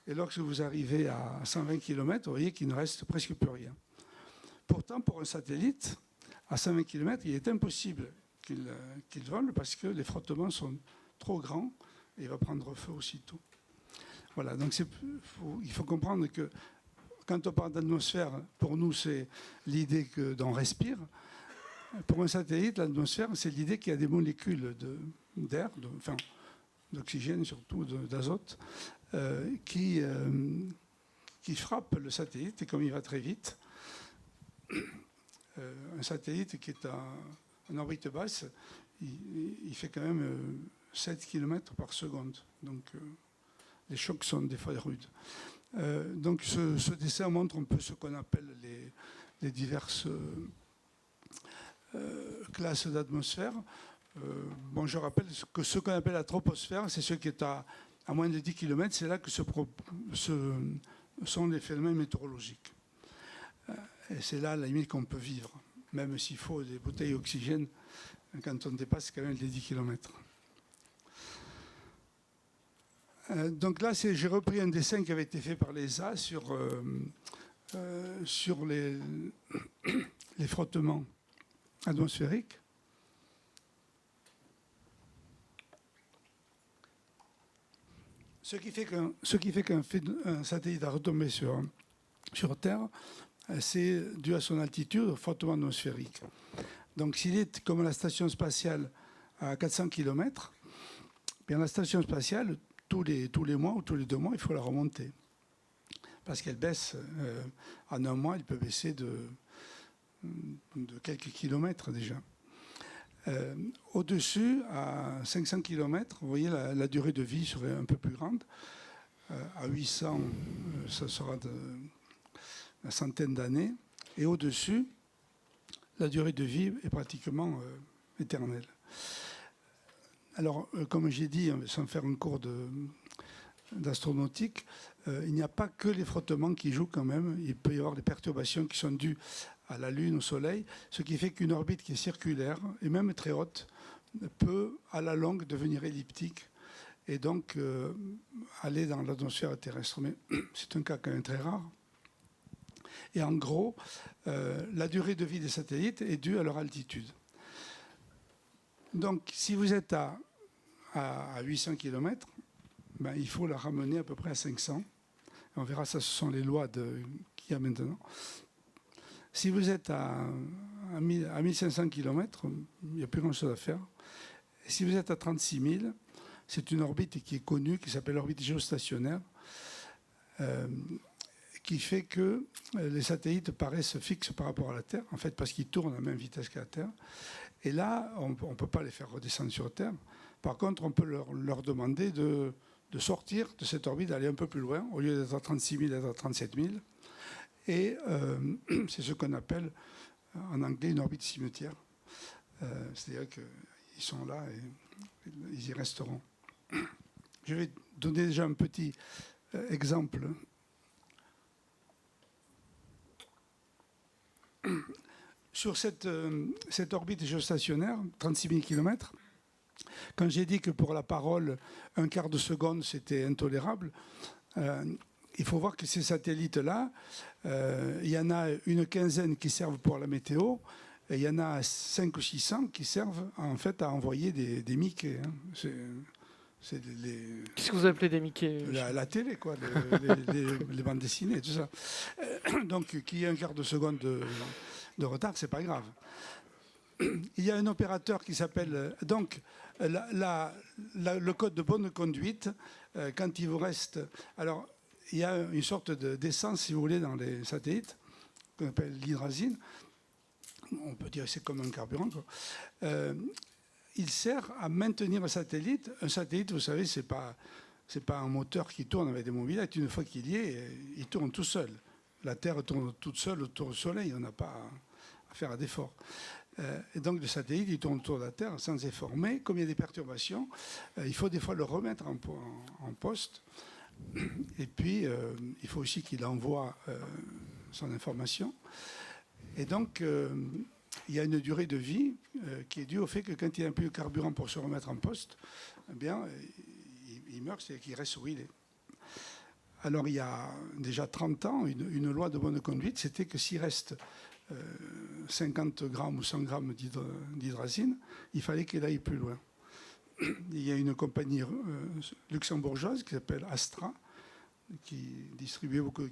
Et lorsque vous arrivez à 120 km, vous voyez qu'il ne reste presque plus rien. Pourtant, pour un satellite, à 120 km, il est impossible qu'il vole parce que les frottements sont trop grands et il va prendre feu aussitôt. Voilà, donc il faut comprendre que quand on parle d'atmosphère, pour nous, c'est l'idée d'on respire. Pour un satellite, l'atmosphère, c'est l'idée qu'il y a des molécules d'air, d'oxygène surtout, d'azote, qui frappent le satellite et comme il va très vite, un satellite qui est en orbite basse, il fait quand même 7 km par seconde. Donc les chocs sont des fois rudes. Donc ce dessin montre un peu ce qu'on appelle les diverses classes d'atmosphère. Bon, je rappelle que ce qu'on appelle la troposphère, c'est ce qui est à moins de 10 km, c'est là que sont les phénomènes météorologiques. Et c'est là, à la limite, qu'on peut vivre, même s'il faut des bouteilles d'oxygène quand on dépasse quand même les 10 km. Donc là, j'ai repris un dessin qui avait été fait par l'ESA sur les frottements atmosphériques. Ce qui fait qu'un satellite va retomber sur Terre, c'est dû à son altitude, au frottement atmosphérique. Donc s'il est comme la station spatiale à 400 km, bien la station spatiale, tous les mois ou tous les 2 mois, il faut la remonter. Parce qu'elle baisse, en un mois, elle peut baisser de quelques kilomètres déjà. Au-dessus, à 500 km, vous voyez, la durée de vie serait un peu plus grande. À 800, ça sera une centaine d'années. Et au-dessus, la durée de vie est pratiquement éternelle. Alors, comme j'ai dit, sans faire un cours d'astronautique, il n'y a pas que les frottements qui jouent quand même. Il peut y avoir des perturbations qui sont dues à la Lune, au Soleil, ce qui fait qu'une orbite qui est circulaire, et même très haute, peut à la longue devenir elliptique et donc aller dans l'atmosphère terrestre. Mais c'est un cas quand même très rare. Et en gros, la durée de vie des satellites est due à leur altitude. Donc si vous êtes à 800 km, ben, il faut la ramener à peu près à 500. On verra, ça, ce sont les lois qu'il y a maintenant. Si vous êtes à 1500 km, il n'y a plus grand-chose à faire. Et si vous êtes à 36 000, c'est une orbite qui est connue, qui s'appelle l'orbite géostationnaire, qui fait que les satellites paraissent fixes par rapport à la Terre, en fait parce qu'ils tournent à la même vitesse que la Terre. Et là, on ne peut pas les faire redescendre sur Terre. Par contre, on peut leur demander de sortir de cette orbite, d'aller un peu plus loin, au lieu d'être à 36 000, d'être à 37 000. Et c'est ce qu'on appelle en anglais une orbite cimetière. C'est-à-dire qu'ils sont là et ils y resteront. Je vais donner déjà un petit exemple. Sur cette orbite géostationnaire, 36 000 km, quand j'ai dit que pour la parole, un quart de seconde, c'était intolérable, il faut voir que ces satellites-là, il y en a une quinzaine qui servent pour la météo, et il y en a 500 ou 600 qui servent en fait à envoyer des Mickey. Hein. Qu'est-ce que vous appelez des Mickey? La télé, quoi, les bandes dessinées, tout ça. Donc, qu'il y ait un quart de seconde de retard, c'est pas grave. Il y a un opérateur qui s'appelle... Donc, le code de bonne conduite, quand il vous reste... Alors, il y a une sorte d'essence, si vous voulez, dans les satellites, qu'on appelle l'hydrazine. On peut dire que c'est comme un carburant, quoi. Il sert à maintenir un satellite. Un satellite, vous savez, c'est pas un moteur qui tourne avec des mobilettes. Une fois qu'il y est, il tourne tout seul. La Terre tourne toute seule autour du Soleil. On n'a pas à faire d'efforts. Et donc le satellite, il tourne autour de la Terre sans effort. Mais comme il y a des perturbations, il faut des fois le remettre en poste. Et puis, il faut aussi qu'il envoie son information. Et donc, il y a une durée de vie qui est due au fait que quand il n'y a plus de carburant pour se remettre en poste, eh bien, il meurt, c'est-à-dire qu'il reste où il est. Alors, il y a déjà 30 ans, une loi de bonne conduite, c'était que s'il reste 50 grammes ou 100 grammes d'hydrazine, il fallait qu'il aille plus loin. Il y a une compagnie luxembourgeoise qui s'appelle Astra, qui distribuait beaucoup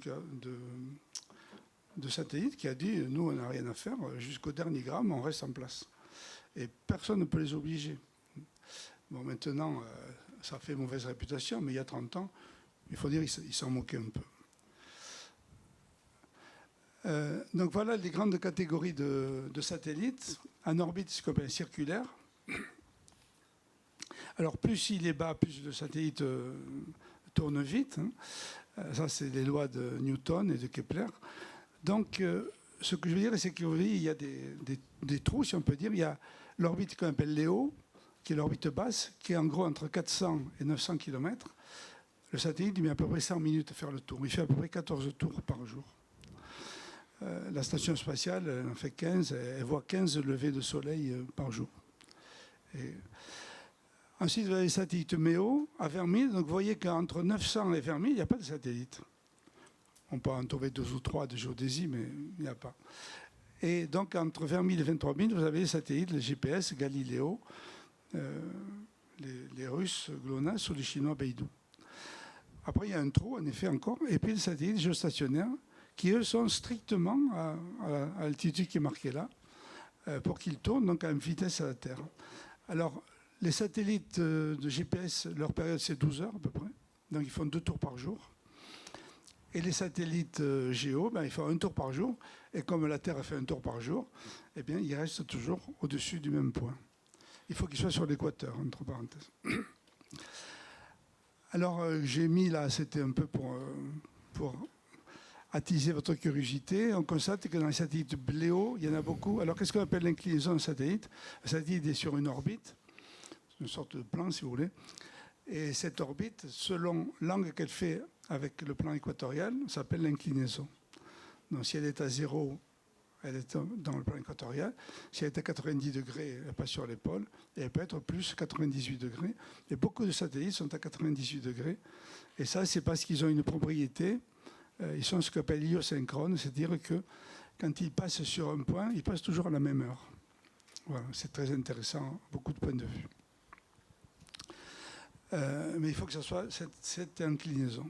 de satellites, qui a dit « Nous, on n'a rien à faire, jusqu'au dernier gramme, on reste en place. » Et personne ne peut les obliger. Bon, maintenant, ça fait mauvaise réputation, mais il y a 30 ans, il faut dire qu'ils s'en moquaient un peu. Donc voilà les grandes catégories de satellites. En orbite, ce qu'on appelle circulaire. Alors plus il est bas, plus le satellite tourne vite. Hein. Ça, c'est les lois de Newton et de Kepler. Donc, ce que je veux dire, c'est qu'il y a des trous, si on peut dire. Il y a l'orbite qu'on appelle Léo, qui est l'orbite basse, qui est en gros entre 400 et 900 km. Le satellite, il met à peu près 100 minutes à faire le tour. Il fait à peu près 14 tours par jour. La station spatiale, elle en fait 15. Elle voit 15 levées de soleil par jour. Et ensuite, vous avez les satellites MEO à 20 000. Donc, vous voyez qu'entre 900 et 20 000, il n'y a pas de satellite. On peut en trouver 2 ou 3 de géodésie, mais il n'y a pas. Et donc, entre 20 000 et 23 000, vous avez les satellites, les GPS, Galileo, les Russes, GLONASS, ou les Chinois, Beidou. Après, il y a un trou, en effet, encore. Et puis, les satellites géostationnaires, qui, eux, sont strictement à l'altitude qui est marquée là, pour qu'ils tournent donc à une vitesse à la Terre. Alors, les satellites de GPS, leur période, c'est 12 heures à peu près. Donc, ils font 2 tours par jour. Et les satellites géo, ben, ils font 1 tour par jour. Et comme la Terre a fait 1 tour par jour, eh bien, ils restent toujours au-dessus du même point. Il faut qu'ils soient sur l'équateur, entre parenthèses. Alors, j'ai mis là, c'était un peu pour attiser votre curiosité. On constate que dans les satellites Léo, il y en a beaucoup. Alors, qu'est-ce qu'on appelle l'inclinaison d'un satellite? Un satellite est sur une orbite, une sorte de plan, si vous voulez. Et cette orbite, selon l'angle qu'elle fait avec le plan équatorial, s'appelle l'inclinaison. Donc si elle est à 0, elle est dans le plan équatorial. Si elle est à 90 degrés, elle passe sur les pôles. Et elle peut être plus 98 degrés. Et beaucoup de satellites sont à 98 degrés. Et ça, c'est parce qu'ils ont une propriété. Ils sont ce qu'on appelle héliosynchrones, c'est-à-dire que quand ils passent sur un point, ils passent toujours à la même heure. Voilà, c'est très intéressant, beaucoup de points de vue. Mais il faut que ce soit cette inclinaison.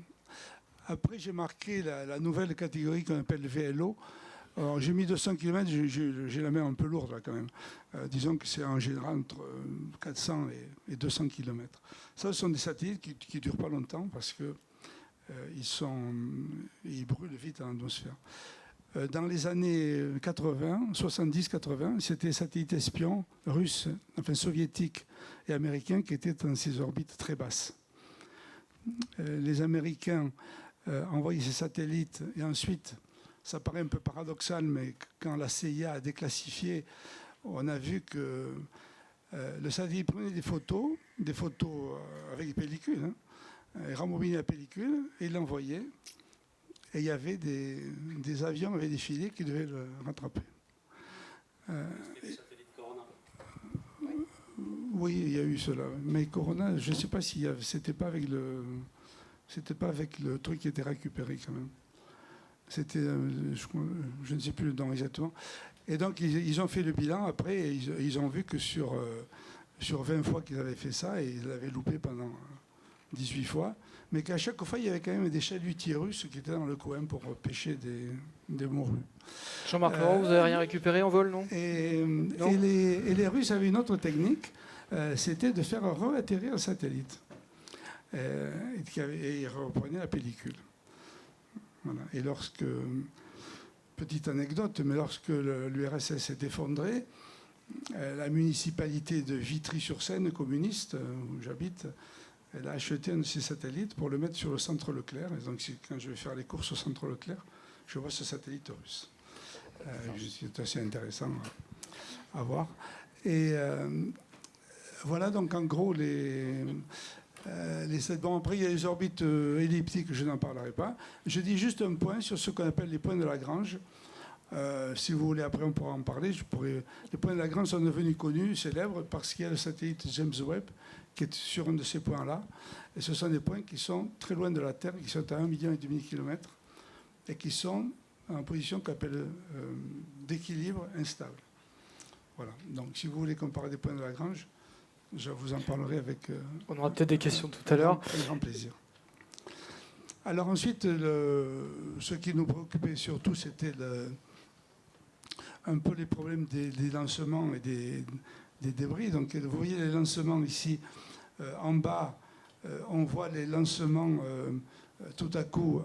Après, j'ai marqué la nouvelle catégorie qu'on appelle le VLO. Alors, j'ai mis 200 km, j'ai la main un peu lourde là, quand même. Disons que c'est en général entre 400 et 200 km. Ça, ce sont des satellites qui ne durent pas longtemps parce que ils brûlent vite en atmosphère. Dans les années 70-80, c'était des satellites espions russes, enfin soviétiques et américains qui étaient dans ces orbites très basses. Les Américains envoyaient ces satellites et ensuite, ça paraît un peu paradoxal, mais quand la CIA a déclassifié, on a vu que le satellite prenait des photos avec des pellicules, il rembobinait la pellicule et il l'envoyait. Et il y avait des avions avec des filets qui devaient le rattraper. Oui, il y a eu cela. Mais Corona, je ne sais pas si c'était pas avec le truc qui était récupéré quand même. C'était, je ne sais plus le nom exactement. Et donc ils ont fait le bilan après et ils ont vu que sur 20 fois qu'ils avaient fait ça, et ils l'avaient loupé pendant 18 fois, mais qu'à chaque fois, il y avait quand même des chalutiers russes qui étaient dans le coin pour pêcher des morues. Jean-Marc Laurent, vous n'avez rien récupéré en vol, non? Et les Russes avaient une autre technique, c'était de faire re-atterrir un satellite. Et ils reprenaient la pellicule. Voilà. Et petite anecdote, mais lorsque l'URSS s'est effondré, la municipalité de Vitry-sur-Seine, communiste, où j'habite, elle a acheté un de ces satellites pour le mettre sur le centre Leclerc. Et donc, quand je vais faire les courses au centre Leclerc, je vois ce satellite russe. C'est assez intéressant à voir. Et voilà, donc en gros, bon, après, il y a les orbites elliptiques, je n'en parlerai pas. Je dis juste un point sur ce qu'on appelle les points de Lagrange. Si vous voulez, après, on pourra en parler. Les points de Lagrange sont devenus connus, célèbres, parce qu'il y a le satellite James Webb qui est sur un de ces points-là. Et ce sont des points qui sont très loin de la Terre, qui sont à 1,5 million de kilomètres, et qui sont en position qu'on appelle d'équilibre instable. Voilà. Donc, si vous voulez comparer des points de Lagrange, je vous en parlerai avec... On aura peut-être des questions tout à l'heure. Avec grand plaisir. Alors ensuite, ce qui nous préoccupait surtout, c'était un peu les problèmes des lancements et des débris. Donc vous voyez les lancements ici, en bas, on voit les lancements tout à coup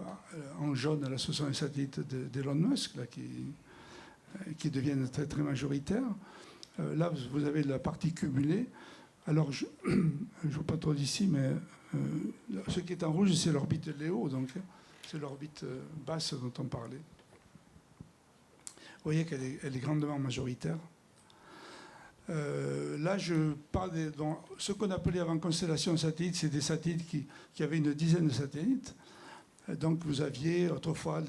en jaune. Là, ce sont les satellites d'Elon Musk là, qui deviennent très, très majoritaires. Là, vous avez la partie cumulée. Alors, je ne vois pas trop d'ici, mais ce qui est en rouge, c'est l'orbite Léo, donc c'est l'orbite basse dont on parlait. Vous voyez qu'elle est grandement majoritaire. Là, je parle ce qu'on appelait avant constellation satellite, c'est des satellites qui avaient une dizaine de satellites. Donc, vous aviez autrefois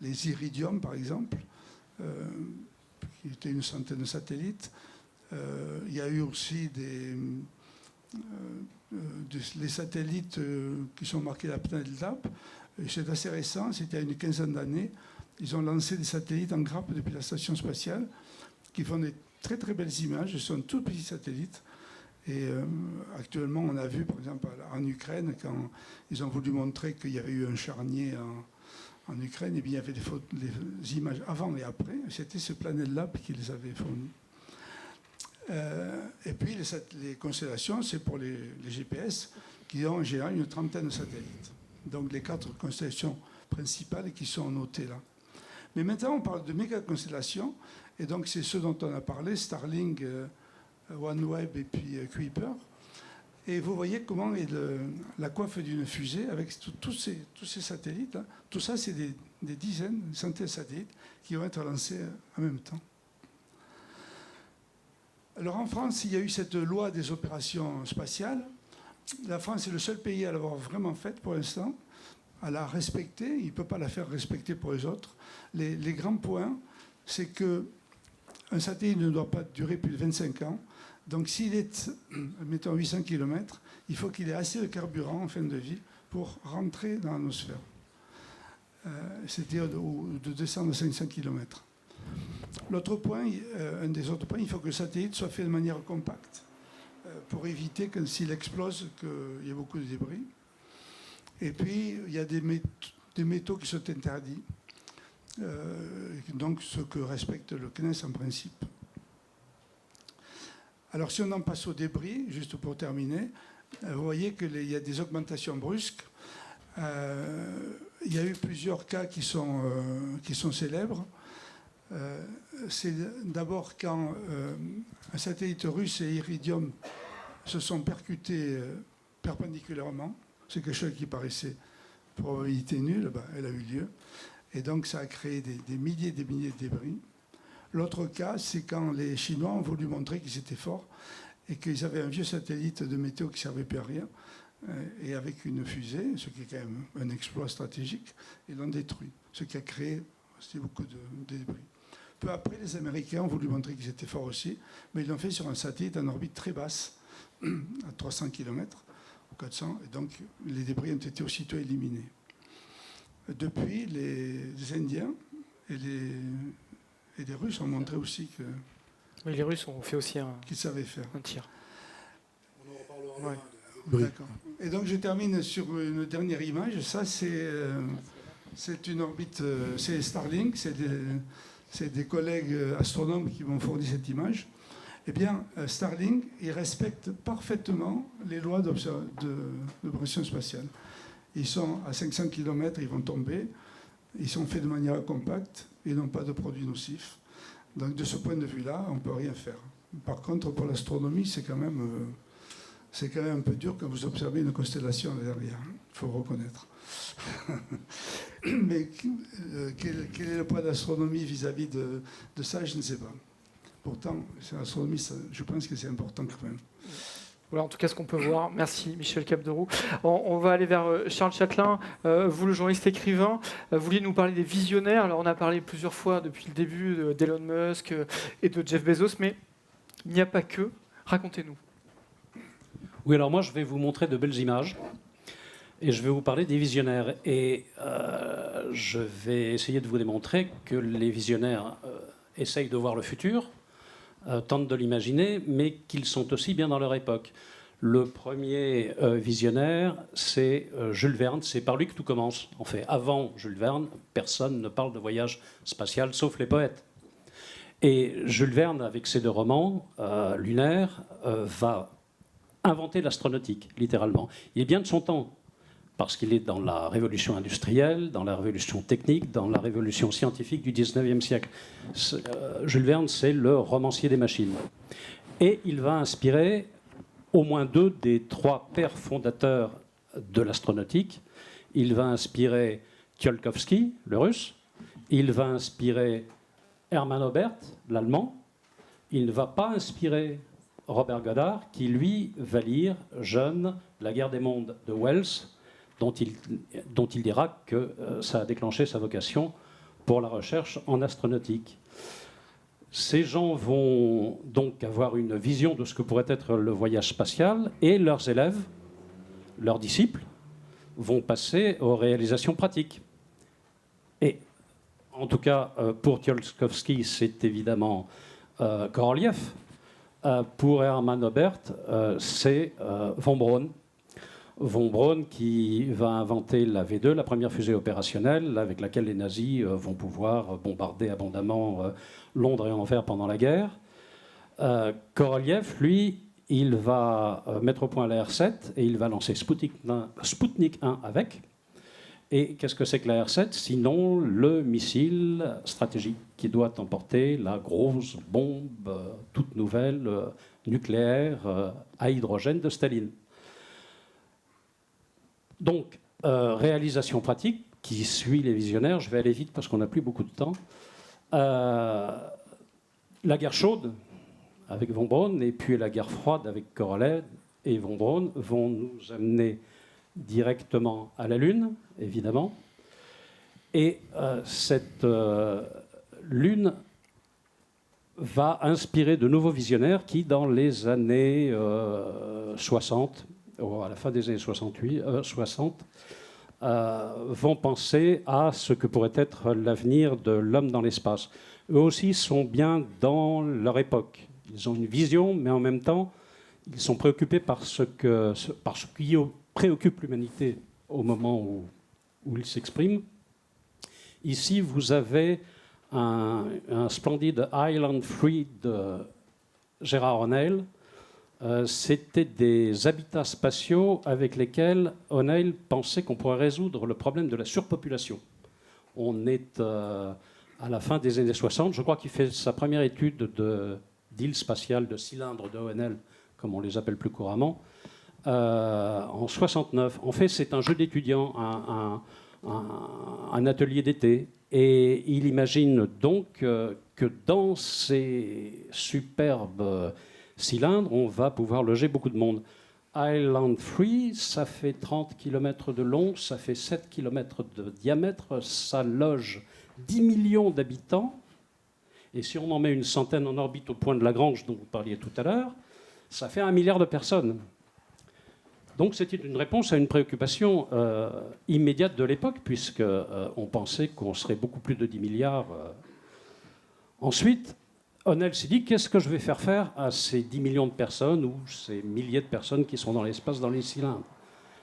les Iridium, par exemple, qui étaient une centaine de satellites. Il y a eu aussi les satellites qui sont marqués la planète DAP. C'est assez récent, c'était il y a une quinzaine d'années. Ils ont lancé des satellites en grappe depuis la station spatiale qui font des très très belles images. Ce sont tout petits satellites. Et actuellement, on a vu, par exemple, en Ukraine, quand ils ont voulu montrer qu'il y avait eu un charnier en Ukraine, et bien, il y avait des images avant et après. C'était ce Planet Lab qui les avait fournis. Et puis les constellations, c'est pour les GPS qui ont en général une trentaine de satellites. Donc les 4 constellations principales qui sont notées là. Mais maintenant, on parle de méga-constellations, et donc c'est ce dont on a parlé, Starlink, OneWeb et puis Kuiper. Et vous voyez comment est la coiffe d'une fusée avec tous ces satellites. Hein. Tout ça, c'est des dizaines, des centaines de satellites qui vont être lancés en même temps. Alors en France, il y a eu cette loi des opérations spatiales La France est le seul pays à l'avoir vraiment faite pour l'instant, à la respecter. Il ne peut pas la faire respecter pour les autres. Les grands points, c'est qu'un satellite ne doit pas durer plus de 25 ans. Donc s'il est, mettons, 800 km, il faut qu'il ait assez de carburant en fin de vie pour rentrer dans l'atmosphère. C'est-à-dire de descendre de 500 km. L'autre point, un des autres points, il faut que le satellite soit fait de manière compacte pour éviter que s'il explose, qu'il y ait beaucoup de débris. Et puis, il y a des métaux qui sont interdits, donc ce que respecte le CNES en principe. Alors, si on en passe aux débris, juste pour terminer, vous voyez qu'il y a des augmentations brusques. Il y a eu plusieurs cas qui sont célèbres. C'est d'abord quand un satellite russe et Iridium se sont percutés perpendiculairement. C'est quelque chose qui paraissait probabilité nulle, elle a eu lieu. Et donc ça a créé des milliers et des milliers de débris. L'autre cas, c'est quand les Chinois ont voulu montrer qu'ils étaient forts et qu'ils avaient un vieux satellite de météo qui ne servait plus à rien. Et avec une fusée, ce qui est quand même un exploit stratégique, ils l'ont détruit. Ce qui a créé aussi beaucoup de débris. Peu après, les Américains ont voulu montrer qu'ils étaient forts aussi, mais ils l'ont fait sur un satellite en orbite très basse, à 300 km, 400, et donc les débris ont été aussitôt éliminés. Depuis, les Indiens et les Russes ont montré aussi Oui, les Russes ont fait aussi qu'ils savaient faire. un tir. On en reparlera. Ouais. D'accord. Et donc je termine sur une dernière image. Ça, c'est une orbite, c'est Starlink, c'est des collègues astronomes qui m'ont fourni cette image. Eh bien, Starlink, il respecte parfaitement les lois d'opération spatiale. Ils sont à 500 km, ils vont tomber. Ils sont faits de manière compacte et n'ont pas de produits nocifs. Donc, de ce point de vue-là, on ne peut rien faire. Par contre, pour l'astronomie, c'est quand même un peu dur quand vous observez une constellation derrière. Il faut reconnaître. Mais quel est le poids d'astronomie vis-à-vis de ça, je ne sais pas. Pourtant, l'astronomie, je pense que c'est important quand même. Voilà en tout cas ce qu'on peut voir. Merci Michel Capderoux. On va aller vers Charles Châtelain, vous le journaliste écrivain. Vous vouliez nous parler des visionnaires. Alors on a parlé plusieurs fois depuis le début d'Elon Musk et de Jeff Bezos, mais il n'y a pas que. Racontez-nous. Oui, alors moi je vais vous montrer de belles images et je vais vous parler des visionnaires. Et je vais essayer de vous démontrer que les visionnaires essayent de voir le futur, tentent de l'imaginer, mais qu'ils sont aussi bien dans leur époque. Le premier visionnaire, c'est Jules Verne. C'est par lui que tout commence. En fait, avant Jules Verne, personne ne parle de voyage spatial, sauf les poètes. Et Jules Verne, avec ses deux romans lunaires, va inventer l'astronautique, littéralement. Il est bien de son temps, parce qu'il est dans la révolution industrielle, dans la révolution technique, dans la révolution scientifique du 19e siècle. Jules Verne, c'est le romancier des machines. Et il va inspirer au moins 2 des 3 pères fondateurs de l'astronautique. Il va inspirer Tsiolkovsky, le russe. Il va inspirer Hermann Oberth, l'allemand. Il ne va pas inspirer Robert Goddard, qui lui va lire, jeune, La guerre des mondes de Wells, dont il dira que ça a déclenché sa vocation pour la recherche en astronautique. Ces gens vont donc avoir une vision de ce que pourrait être le voyage spatial, et leurs élèves, leurs disciples, vont passer aux réalisations pratiques. Et en tout cas, pour Tsiolkovsky, c'est évidemment Korolev. Pour Hermann Oberth, c'est von Braun. Von Braun qui va inventer la V2, la première fusée opérationnelle avec laquelle les nazis vont pouvoir bombarder abondamment Londres et Anvers pendant la guerre. Korolev, lui, il va mettre au point la R7 et il va lancer Sputnik 1 avec. Et qu'est-ce que c'est que la R7 sinon le missile stratégique qui doit emporter la grosse bombe toute nouvelle nucléaire à hydrogène de Staline. Donc, réalisation pratique qui suit les visionnaires. Je vais aller vite parce qu'on n'a plus beaucoup de temps. La guerre chaude avec von Braun et puis la guerre froide avec Korolev et von Braun vont nous amener directement à la Lune, évidemment. Et cette Lune va inspirer de nouveaux visionnaires qui, dans les années 60, à la fin des années 60, vont penser à ce que pourrait être l'avenir de l'homme dans l'espace. Eux aussi sont bien dans leur époque. Ils ont une vision, mais en même temps, ils sont préoccupés par ce qui préoccupe l'humanité au moment où ils s'expriment. Ici, vous avez un splendide Island Free de Gérard O'Neill. C'était des habitats spatiaux avec lesquels O'Neill pensait qu'on pourrait résoudre le problème de la surpopulation. On est à la fin des années 60. Je crois qu'il fait sa première étude d'île spatiale, de cylindres de O'Neill, comme on les appelle plus couramment, en 69. En fait, c'est un jeu d'étudiants, un atelier d'été. Et il imagine donc que dans ces superbes cylindres, on va pouvoir loger beaucoup de monde. Island Free, ça fait 30 km de long, ça fait 7 km de diamètre, ça loge 10 millions d'habitants. Et si on en met une centaine en orbite au point de Lagrange, dont vous parliez tout à l'heure, ça fait 1 milliard de personnes. Donc c'était une réponse à une préoccupation immédiate de l'époque, puisqu'on pensait qu'on serait beaucoup plus de 10 milliards. Ensuite, O'Neill s'est dit, qu'est-ce que je vais faire à ces 10 millions de personnes ou ces milliers de personnes qui sont dans l'espace, dans les cylindres?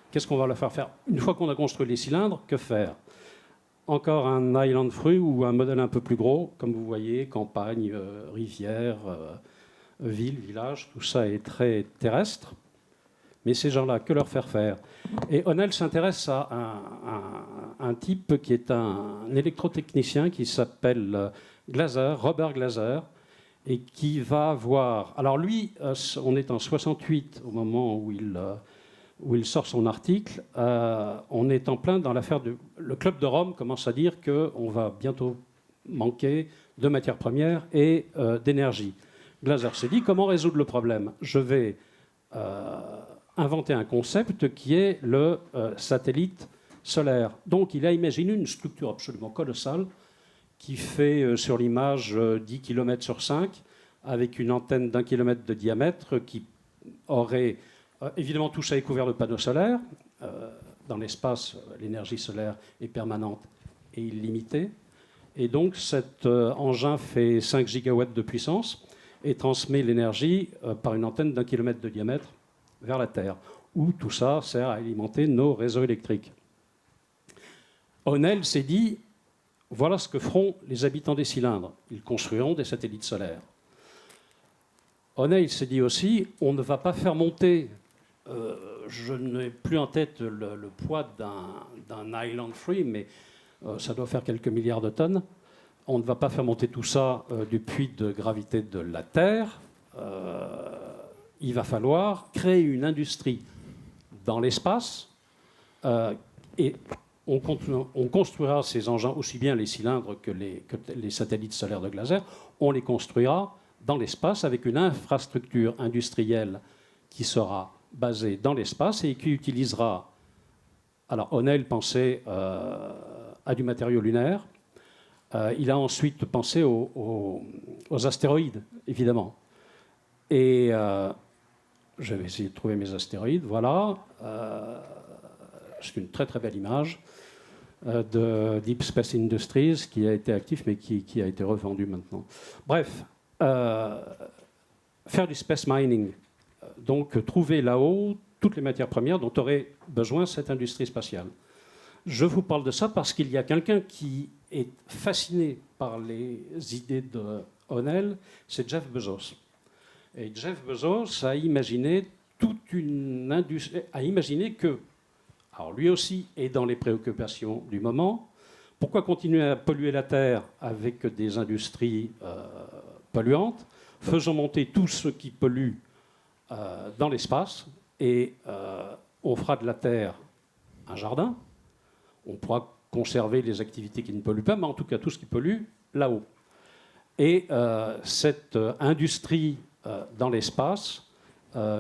Qu'est-ce qu'on va leur faire? Une fois qu'on a construit les cylindres, que faire? Encore un Island Free ou un modèle un peu plus gros, comme vous voyez, campagne, rivière, ville, village, tout ça est très terrestre. Mais ces gens-là, que leur faire? Et O'Neill s'intéresse à un type qui est un électrotechnicien qui s'appelle Glaser, Robert Glaser, et qui va voir... Alors lui, on est en 68 au moment où il sort son article. On est en plein dans l'affaire du... Le Club de Rome commence à dire qu'on va bientôt manquer de matières premières et d'énergie. Glaser s'est dit, comment résoudre le problème? Je vais... inventer un concept qui est le satellite solaire. Donc il a imaginé une structure absolument colossale qui fait sur l'image 10 km sur 5, avec une antenne d'1 km de diamètre qui aurait... évidemment, tout ça est couvert de panneaux solaires. Dans l'espace, l'énergie solaire est permanente et illimitée. Et donc cet engin fait 5 gigawatts de puissance et transmet l'énergie par une antenne d'1 km de diamètre vers la Terre, où tout ça sert à alimenter nos réseaux électriques. O'Neill s'est dit, voilà ce que feront les habitants des cylindres. Ils construiront des satellites solaires. O'Neill s'est dit aussi, on ne va pas faire monter, je n'ai plus en tête le poids d'un Island Free, mais ça doit faire quelques milliards de tonnes. On ne va pas faire monter tout ça du puits de gravité de la Terre. Il va falloir créer une industrie dans l'espace et on construira ces engins, aussi bien les cylindres que les satellites solaires de Glaser, on les construira dans l'espace avec une infrastructure industrielle qui sera basée dans l'espace et qui utilisera... Alors O'Neill pensait à du matériau lunaire. Il a ensuite pensé aux astéroïdes, évidemment. Et je vais essayer de trouver mes astéroïdes. Voilà. C'est une très très belle image de Deep Space Industries qui a été actif mais qui a été revendu maintenant. Bref, faire du space mining, donc trouver là-haut toutes les matières premières dont aurait besoin cette industrie spatiale. Je vous parle de ça parce qu'il y a quelqu'un qui est fasciné par les idées de O'Neill, c'est Jeff Bezos. Et Jeff Bezos a imaginé toute une industrie, a imaginé que, alors lui aussi est dans les préoccupations du moment, pourquoi continuer à polluer la Terre avec des industries polluantes? Faisons monter tout ce qui pollue dans l'espace et on fera de la Terre un jardin. On pourra conserver les activités qui ne polluent pas, mais en tout cas tout ce qui pollue là-haut. Et cette industrie dans l'espace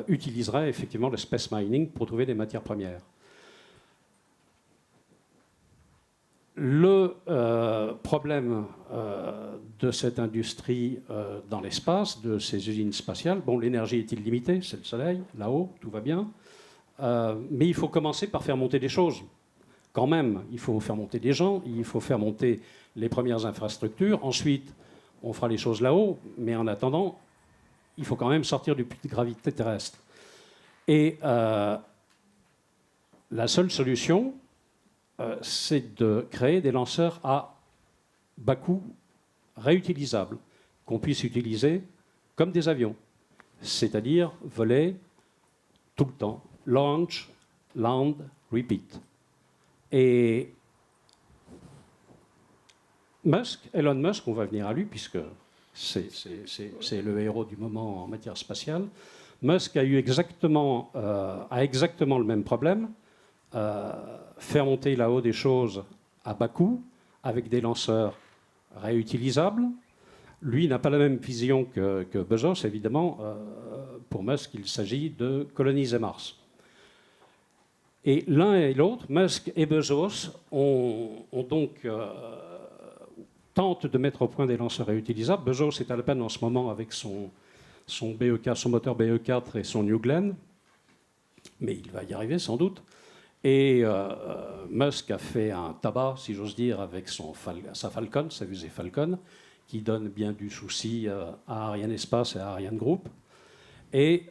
utiliserait effectivement le space mining pour trouver des matières premières. Le problème de cette industrie dans l'espace, de ces usines spatiales, bon, l'énergie est illimitée, c'est le soleil, là-haut, tout va bien, mais il faut commencer par faire monter des choses. Quand même, il faut faire monter des gens, il faut faire monter les premières infrastructures, ensuite on fera les choses là-haut, mais en attendant, il faut quand même sortir du puits de gravité terrestre. Et la seule solution, c'est de créer des lanceurs à bas coût réutilisables, qu'on puisse utiliser comme des avions, c'est-à-dire voler tout le temps, launch, land, repeat. Et Elon Musk, on va venir à lui, puisque c'est le héros du moment en matière spatiale. Musk a eu exactement le même problème, faire monter là-haut des choses à bas coût, avec des lanceurs réutilisables. Lui n'a pas la même vision que Bezos, évidemment. Pour Musk, il s'agit de coloniser Mars. Et l'un et l'autre, Musk et Bezos, tentent de mettre au point des lanceurs réutilisables. Bezos est à la peine en ce moment avec son moteur BE4 et son New Glenn, mais il va y arriver sans doute. Et Musk a fait un tabac, si j'ose dire, avec sa Falcon, sa fusée Falcon, qui donne bien du souci à Ariane Espace et à Ariane Group. Et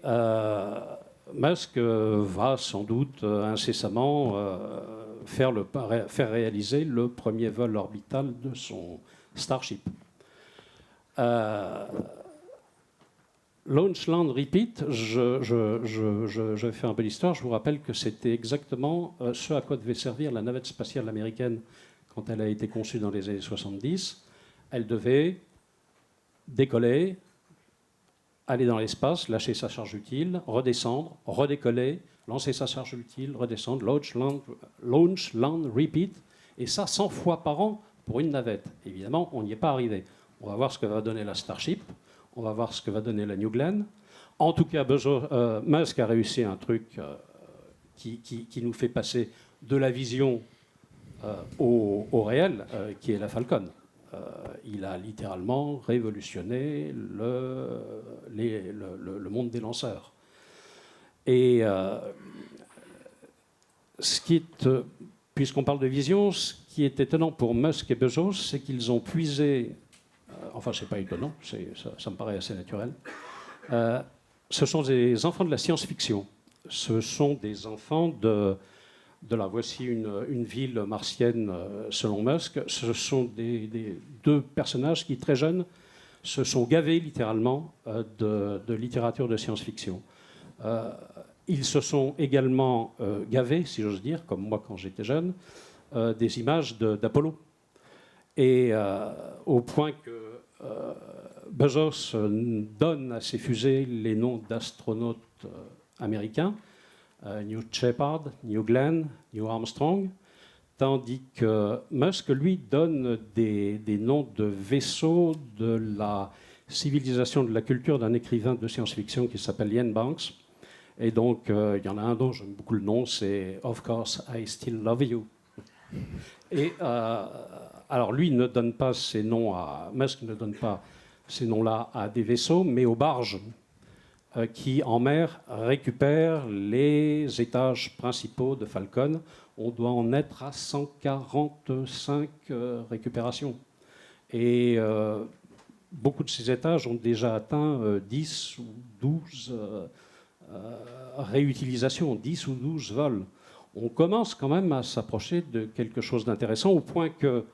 Musk va sans doute incessamment faire réaliser le premier vol orbital de son Starship. Launch, Land, Repeat, je fais un peu d'histoire. Je vous rappelle que c'était exactement ce à quoi devait servir la navette spatiale américaine quand elle a été conçue dans les années 70. Elle devait décoller, aller dans l'espace, lâcher sa charge utile, redescendre, redécoller, lancer sa charge utile, redescendre, launch, land, repeat, et ça 100 fois par an pour une navette. Évidemment, on n'y est pas arrivé. On va voir ce que va donner la Starship, on va voir ce que va donner la New Glenn. En tout cas, Musk a réussi un truc qui nous fait passer de la vision au réel, qui est la Falcon. Il a littéralement révolutionné le monde des lanceurs. Et puisqu'on parle de vision, ce qui est étonnant pour Musk et Bezos, c'est qu'ils ont puisé, enfin c'est pas étonnant, ça me paraît assez naturel, ce sont des enfants de la science-fiction. Ce sont des enfants de voici une ville martienne selon Musk. Ce sont des deux personnages qui, très jeunes, se sont gavés littéralement de littérature de science-fiction. Ils se sont également gavés, si j'ose dire, comme moi quand j'étais jeune, des images d'Apollo. Et au point que Bezos donne à ses fusées les noms d'astronautes américains, New Shepard, New Glenn, New Armstrong, tandis que Musk, lui, donne des noms de vaisseaux de la civilisation, de la culture d'un écrivain de science-fiction qui s'appelle Ian Banks. Et donc, il y en a un dont j'aime beaucoup le nom, c'est « Of course, I still love you ». Et alors, lui ne donne pas ces noms Musk ne donne pas ces noms-là à des vaisseaux, mais aux barges qui, en mer, récupèrent les étages principaux de Falcon. On doit en être à 145 récupérations. Et beaucoup de ces étages ont déjà atteint 10 ou 12 réutilisations, 10 ou 12 vols. On commence quand même à s'approcher de quelque chose d'intéressant, au point que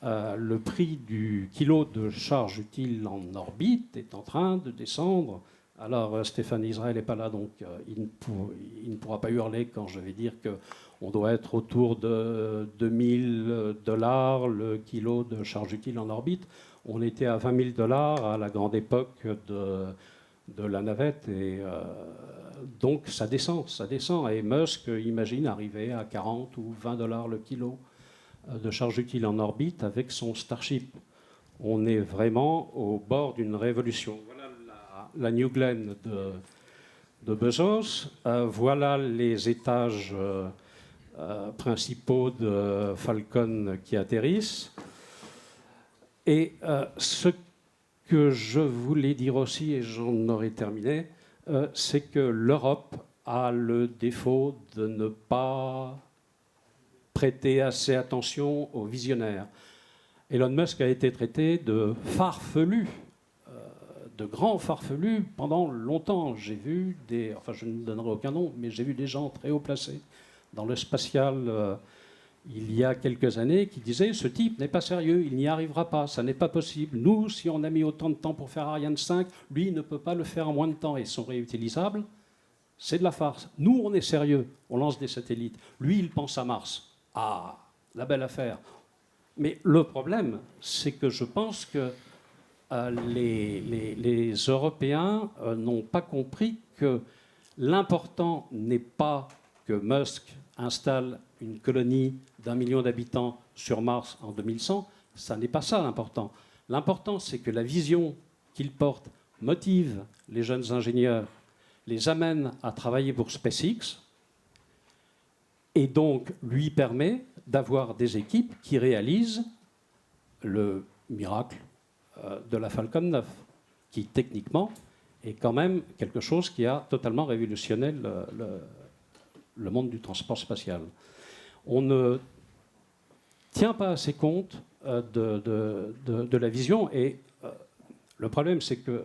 le prix du kilo de charge utile en orbite est en train de descendre. Alors, Stéphane Israël n'est pas là, donc il ne pourra pas hurler quand je vais dire qu'on doit être autour de $2000 le kilo de charge utile en orbite. On était à $20 000 à la grande époque de la navette. Et donc, ça descend. Et Musk imagine arriver à 40 ou $20 le kilo de charge utile en orbite avec son Starship. On est vraiment au bord d'une révolution. Voilà la New Glenn de Bezos. Voilà les étages principaux de Falcon qui atterrissent. Et ce que je voulais dire aussi, et j'en aurais terminé, c'est que l'Europe a le défaut de ne pas prêter assez attention aux visionnaires. Elon Musk a été traité de farfelu, de grand farfelu pendant longtemps. J'ai vu des, enfin je ne donnerai aucun nom, mais j'ai vu des gens très haut placés dans le spatial il y a quelques années qui disaient ce type n'est pas sérieux, il n'y arrivera pas, ça n'est pas possible. Nous, si on a mis autant de temps pour faire Ariane 5, lui il ne peut pas le faire en moins de temps et sont réutilisables. C'est de la farce. Nous, on est sérieux, on lance des satellites. Lui, il pense à Mars. Ah, la belle affaire. Mais le problème, c'est que je pense que les Européens n'ont pas compris que l'important n'est pas que Musk installe une colonie d'1 million d'habitants sur Mars en 2100. Ça n'est pas ça l'important. L'important, c'est que la vision qu'il porte motive les jeunes ingénieurs, les amène à travailler pour SpaceX et donc lui permet d'avoir des équipes qui réalisent le miracle de la Falcon 9, qui techniquement est quand même quelque chose qui a totalement révolutionné le monde du transport spatial. On ne tient pas assez compte de la vision et le problème c'est que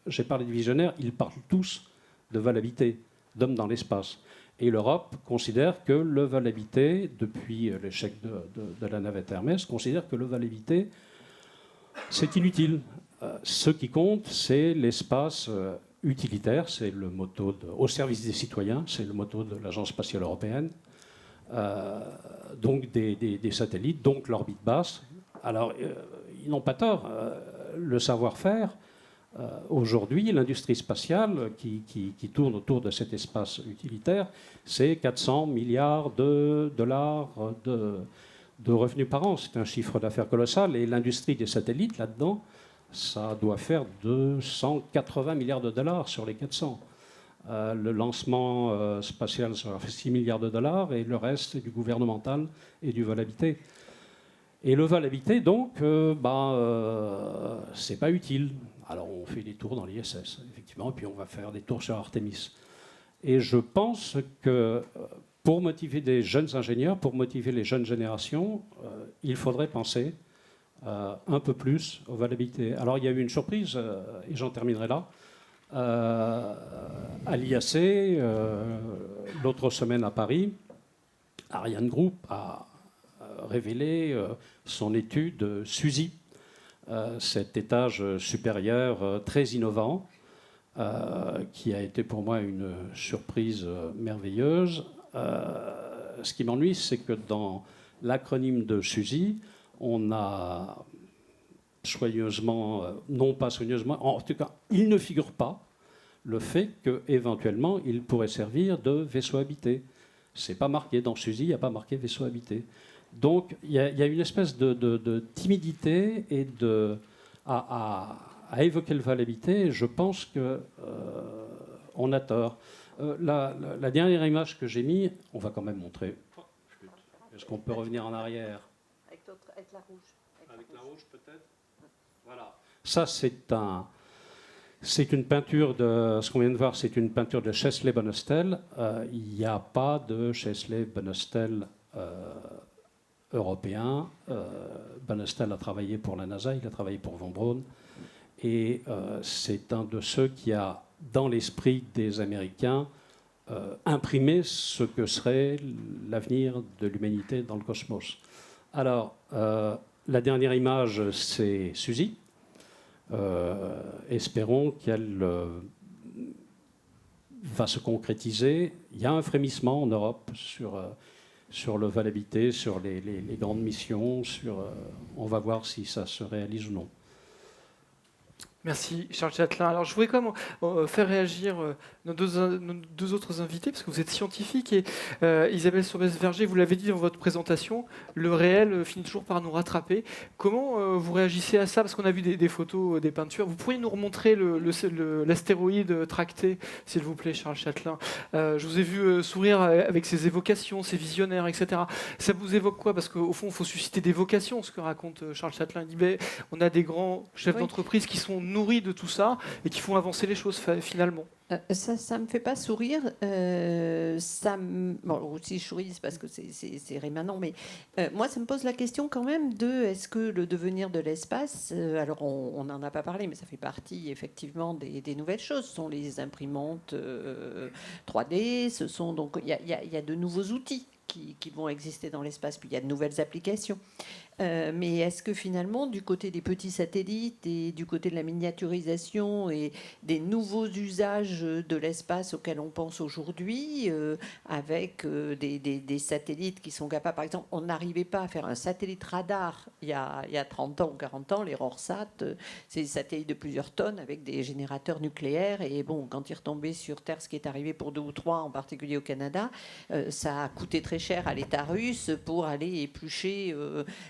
j'ai parlé de visionnaires, ils parlent tous de vol habité, d'hommes dans l'espace. Et l'Europe considère que le vol habité, depuis l'échec de la navette Hermès, considère que le vol habité, c'est inutile. Ce qui compte, c'est l'espace utilitaire, c'est le motto au service des citoyens, c'est le motto de l'Agence spatiale européenne, donc des satellites, donc l'orbite basse. Alors, ils n'ont pas tort. Le savoir-faire, aujourd'hui, l'industrie spatiale qui tourne autour de cet espace utilitaire, c'est 400 milliards de dollars de revenus par an. C'est un chiffre d'affaires colossal. Et l'industrie des satellites, là-dedans, ça doit faire 280 milliards de dollars sur les 400. Le lancement spatial, ça fait 6 milliards de dollars. Et le reste, c'est du gouvernemental et du vol habité. Et le vol habité, donc, c'est pas utile. Alors, on fait des tours dans l'ISS, effectivement, et puis on va faire des tours sur Artemis. Et je pense que pour motiver des jeunes ingénieurs, pour motiver les jeunes générations, il faudrait penser un peu plus au vol habité. Alors, il y a eu une surprise, et j'en terminerai là, à l'IAC, l'autre semaine à Paris, Ariane Group a révélé son étude SUSI, cet étage supérieur très innovant, qui a été pour moi une surprise merveilleuse. Ce qui m'ennuie, c'est que dans l'acronyme de SUSI, on a soigneusement, non pas soigneusement, en tout cas, il ne figure pas le fait qu'éventuellement, il pourrait servir de vaisseau habité. C'est pas marqué dans SUSI, il n'y a pas marqué vaisseau habité. Donc il y a une espèce de timidité et à évoquer le vol habité. Je pense qu'on a tort. La dernière image que j'ai mise, on va quand même montrer. Est-ce qu'on peut revenir en arrière ? Avec la rouge. Avec la rouge peut-être ? Voilà. Ça c'est une peinture de ce qu'on vient de voir, c'est une peinture de Chesley Bonestell. Il n'y a pas de Chesley Bonestell européen. Bonestell a travaillé pour la NASA, il a travaillé pour Von Braun, et c'est un de ceux qui a, dans l'esprit des Américains, imprimé ce que serait l'avenir de l'humanité dans le cosmos. Alors, la dernière image, c'est Suzy. Espérons qu'elle va se concrétiser. Il y a un frémissement en Europe sur le vol habité, sur les grandes missions. On va voir si ça se réalise ou non. Merci Charles Châtelain. Alors je voudrais quand même faire réagir nos deux autres invités, parce que vous êtes scientifique et Isabelle Sorbès-Verger, vous l'avez dit dans votre présentation, le réel finit toujours par nous rattraper. Comment vous réagissez à ça? Parce qu'on a vu des photos, des peintures. Vous pourriez nous remontrer l'astéroïde tracté, s'il vous plaît, Charles Châtelain. Je vous ai vu sourire avec ces évocations, ces visionnaires, etc. Ça vous évoque quoi? Parce qu'au fond, il faut susciter des vocations, ce que raconte Charles Châtelain. Il dit, ben, on a des grands chefs d'entreprise qui sont nourris de tout ça et qui font avancer les choses finalement. Ça me fait pas sourire. Bon, aussi je souris, c'est parce que c'est rémanent, mais moi, ça me pose la question quand même de est-ce que le devenir de l'espace, alors on n'en a pas parlé, mais ça fait partie effectivement des nouvelles choses. Ce sont les imprimantes 3D, ce sont donc il y a de nouveaux outils qui vont exister dans l'espace, puis il y a de nouvelles applications. Mais est-ce que finalement, du côté des petits satellites et du côté de la miniaturisation et des nouveaux usages de l'espace auxquels on pense aujourd'hui, avec des satellites qui sont capables, par exemple, on n'arrivait pas à faire un satellite radar il y a 30 ans ou 40 ans, les Rorsat, c'est des satellites de plusieurs tonnes avec des générateurs nucléaires. Et bon, quand ils retombaient sur Terre, ce qui est arrivé pour 2 ou 3, en particulier au Canada, ça a coûté très cher à l'État russe pour aller éplucher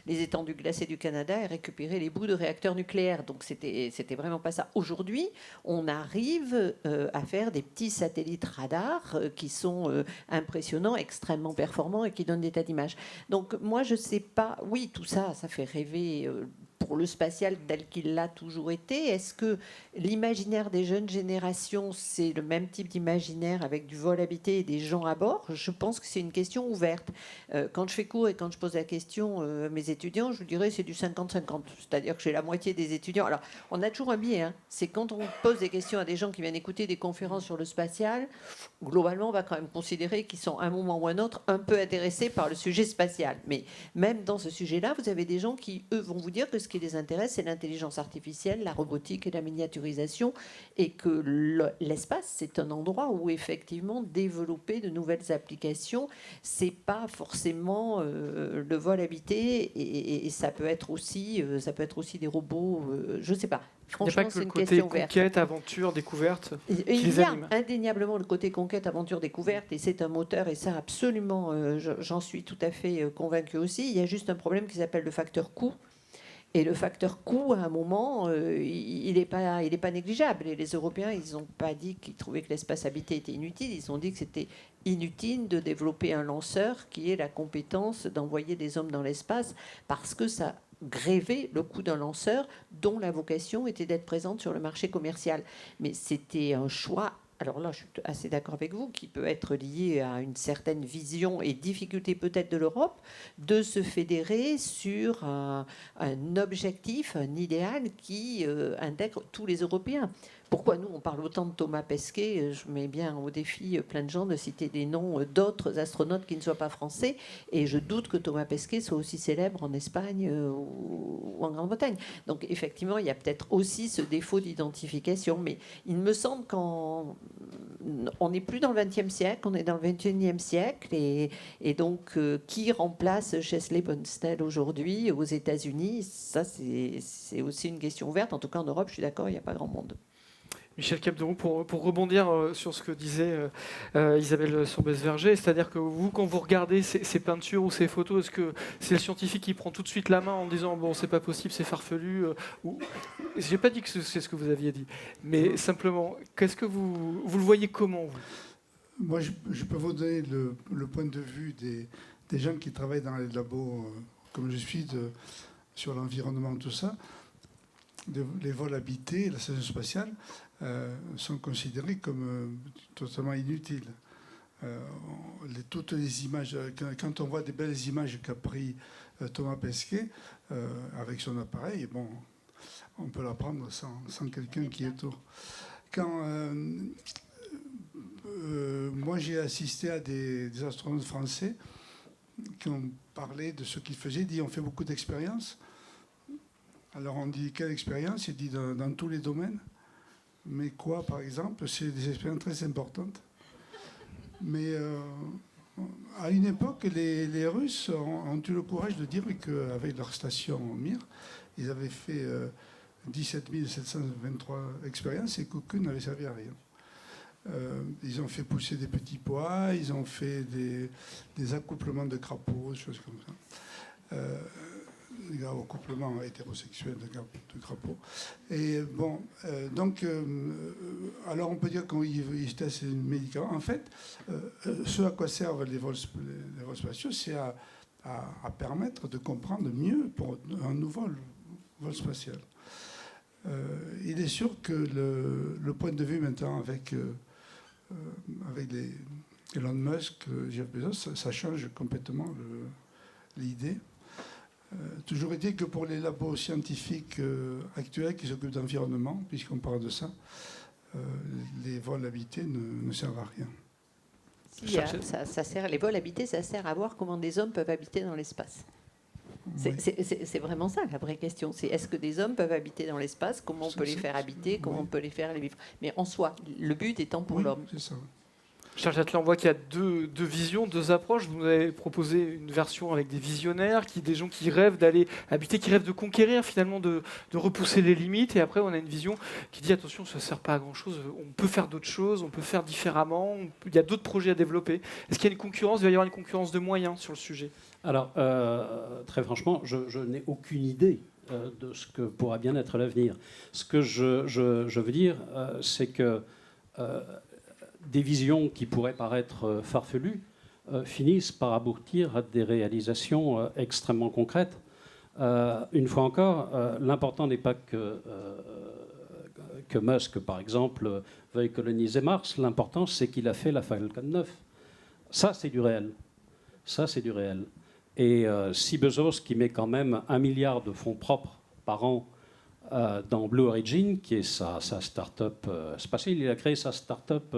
les étendues glacées du Canada et récupérer les bouts de réacteurs nucléaires. Donc c'était vraiment pas ça. Aujourd'hui, on arrive à faire des petits satellites radars qui sont impressionnants, extrêmement performants et qui donnent des tas d'images. Donc moi, je sais pas. Oui, tout ça, ça fait rêver. Pour le spatial tel qu'il l'a toujours été. Est-ce que l'imaginaire des jeunes générations, c'est le même type d'imaginaire avec du vol habité et des gens à bord? Je pense que c'est une question ouverte. Quand je fais cours et quand je pose la question à mes étudiants, je vous dirais c'est du 50-50. C'est-à-dire que j'ai la moitié des étudiants. Alors, on a toujours un biais. Hein. C'est quand on pose des questions à des gens qui viennent écouter des conférences sur le spatial, globalement, on va quand même considérer qu'ils sont à un moment ou un autre un peu intéressés par le sujet spatial. Mais même dans ce sujet-là, vous avez des gens qui, eux, vont vous dire que ce qui les intéresse, c'est l'intelligence artificielle, la robotique et la miniaturisation, et que l'espace, c'est un endroit où effectivement développer de nouvelles applications, c'est pas forcément le vol habité, et ça peut être aussi des robots, je sais pas. Il n'y a pas que le côté conquête, aventure, découverte qui les anime. Il y a indéniablement le côté conquête, aventure, découverte, et c'est un moteur, et ça absolument, j'en suis tout à fait convaincu aussi. Il y a juste un problème qui s'appelle le facteur coût. Et le facteur coût, à un moment, il n'est pas négligeable. Et les Européens, ils n'ont pas dit qu'ils trouvaient que l'espace habité était inutile. Ils ont dit que c'était inutile de développer un lanceur qui ait la compétence d'envoyer des hommes dans l'espace parce que ça grévait le coût d'un lanceur dont la vocation était d'être présente sur le marché commercial. Mais c'était un choix. Alors là, je suis assez d'accord avec vous, qui peut être lié à une certaine vision et difficulté peut-être de l'Europe, de se fédérer sur un objectif, un idéal qui intègre tous les Européens. Pourquoi nous, on parle autant de Thomas Pesquet? Je mets bien au défi plein de gens de citer des noms d'autres astronautes qui ne soient pas français, et je doute que Thomas Pesquet soit aussi célèbre en Espagne ou en Grande-Bretagne. Donc effectivement, il y a peut-être aussi ce défaut d'identification, mais il me semble qu'on n'est plus dans le XXe siècle, on est dans le XXIe siècle, et donc qui remplace Chesley Bonestell aujourd'hui aux États-Unis? Ça, c'est aussi une question ouverte. En tout cas, en Europe, je suis d'accord, il n'y a pas grand monde. Michel Capderon, pour rebondir sur ce que disait Isabelle Sorbès-Verger, c'est-à-dire que vous, quand vous regardez ces peintures ou ces photos, est-ce que c'est le scientifique qui prend tout de suite la main en disant bon, c'est pas possible, c'est farfelu J'ai pas dit que c'est ce que vous aviez dit, mais simplement, qu'est-ce que vous le voyez comment, vous? Moi, je peux vous donner le point de vue des gens qui travaillent dans les labos, comme je suis, sur l'environnement, tout ça. Les vols habités, la station spatiale, sont considérés comme totalement inutiles. Toutes les images, quand on voit des belles images qu'a pris Thomas Pesquet avec son appareil, bon, on peut la prendre sans quelqu'un qui est autour. Moi, j'ai assisté à des astronautes français qui ont parlé de ce qu'ils faisaient. Ils disent on fait beaucoup d'expériences. Alors on dit quelle expérience? Il dit dans tous les domaines. Mais quoi, par exemple? C'est des expériences très importantes. Mais à une époque, les Russes ont eu le courage de dire qu'avec leur station Mir, ils avaient fait 17 723 expériences et qu'aucune n'avait servi à rien. Ils ont fait pousser des petits pois, ils ont fait des accouplements de crapauds, des choses comme ça. Des accouplements hétérosexuels de crapauds. Et bon, donc, alors on peut dire qu'ils testent les médicaments. En fait, ce à quoi servent les vols spatiaux, c'est à permettre de comprendre mieux pour un nouveau vol spatial. Il est sûr que le point de vue maintenant avec Elon Musk, Jeff Bezos, ça change complètement l'idée. Toujours est-il que pour les labos scientifiques actuels qui s'occupent d'environnement, puisqu'on parle de ça, les vols habités ne servent à rien. Ça sert, les vols habités, ça sert à voir comment des hommes peuvent habiter dans l'espace. Oui. C'est vraiment ça la vraie question. C'est est-ce que des hommes peuvent habiter dans l'espace? Comment on peut les faire habiter? Comment on peut les faire vivre? Mais en soi, le but étant pour l'homme. C'est ça. Charles Châtelet, on voit qu'il y a deux visions, deux approches. Vous nous avez proposé une version avec des visionnaires, des gens qui rêvent d'aller habiter, qui rêvent de conquérir, finalement, de repousser les limites. Et après, on a une vision qui dit, attention, ça ne sert pas à grand-chose, on peut faire d'autres choses, on peut faire différemment, il y a d'autres projets à développer. Est-ce qu'il y a une concurrence? Il va y avoir une concurrence de moyens sur le sujet? Alors, très franchement, je n'ai aucune idée de ce que pourra bien être l'avenir. Ce que je veux dire, c'est que des visions qui pourraient paraître farfelues finissent par aboutir à des réalisations extrêmement concrètes. Une fois encore, l'important n'est pas que Musk, par exemple, veuille coloniser Mars. L'important, c'est qu'il a fait la Falcon 9. Ça, c'est du réel. Ça, c'est du réel. Et si Bezos, qui met quand même 1 milliard de fonds propres par an dans Blue Origin, qui est sa start-up spatiale, il a créé sa start-up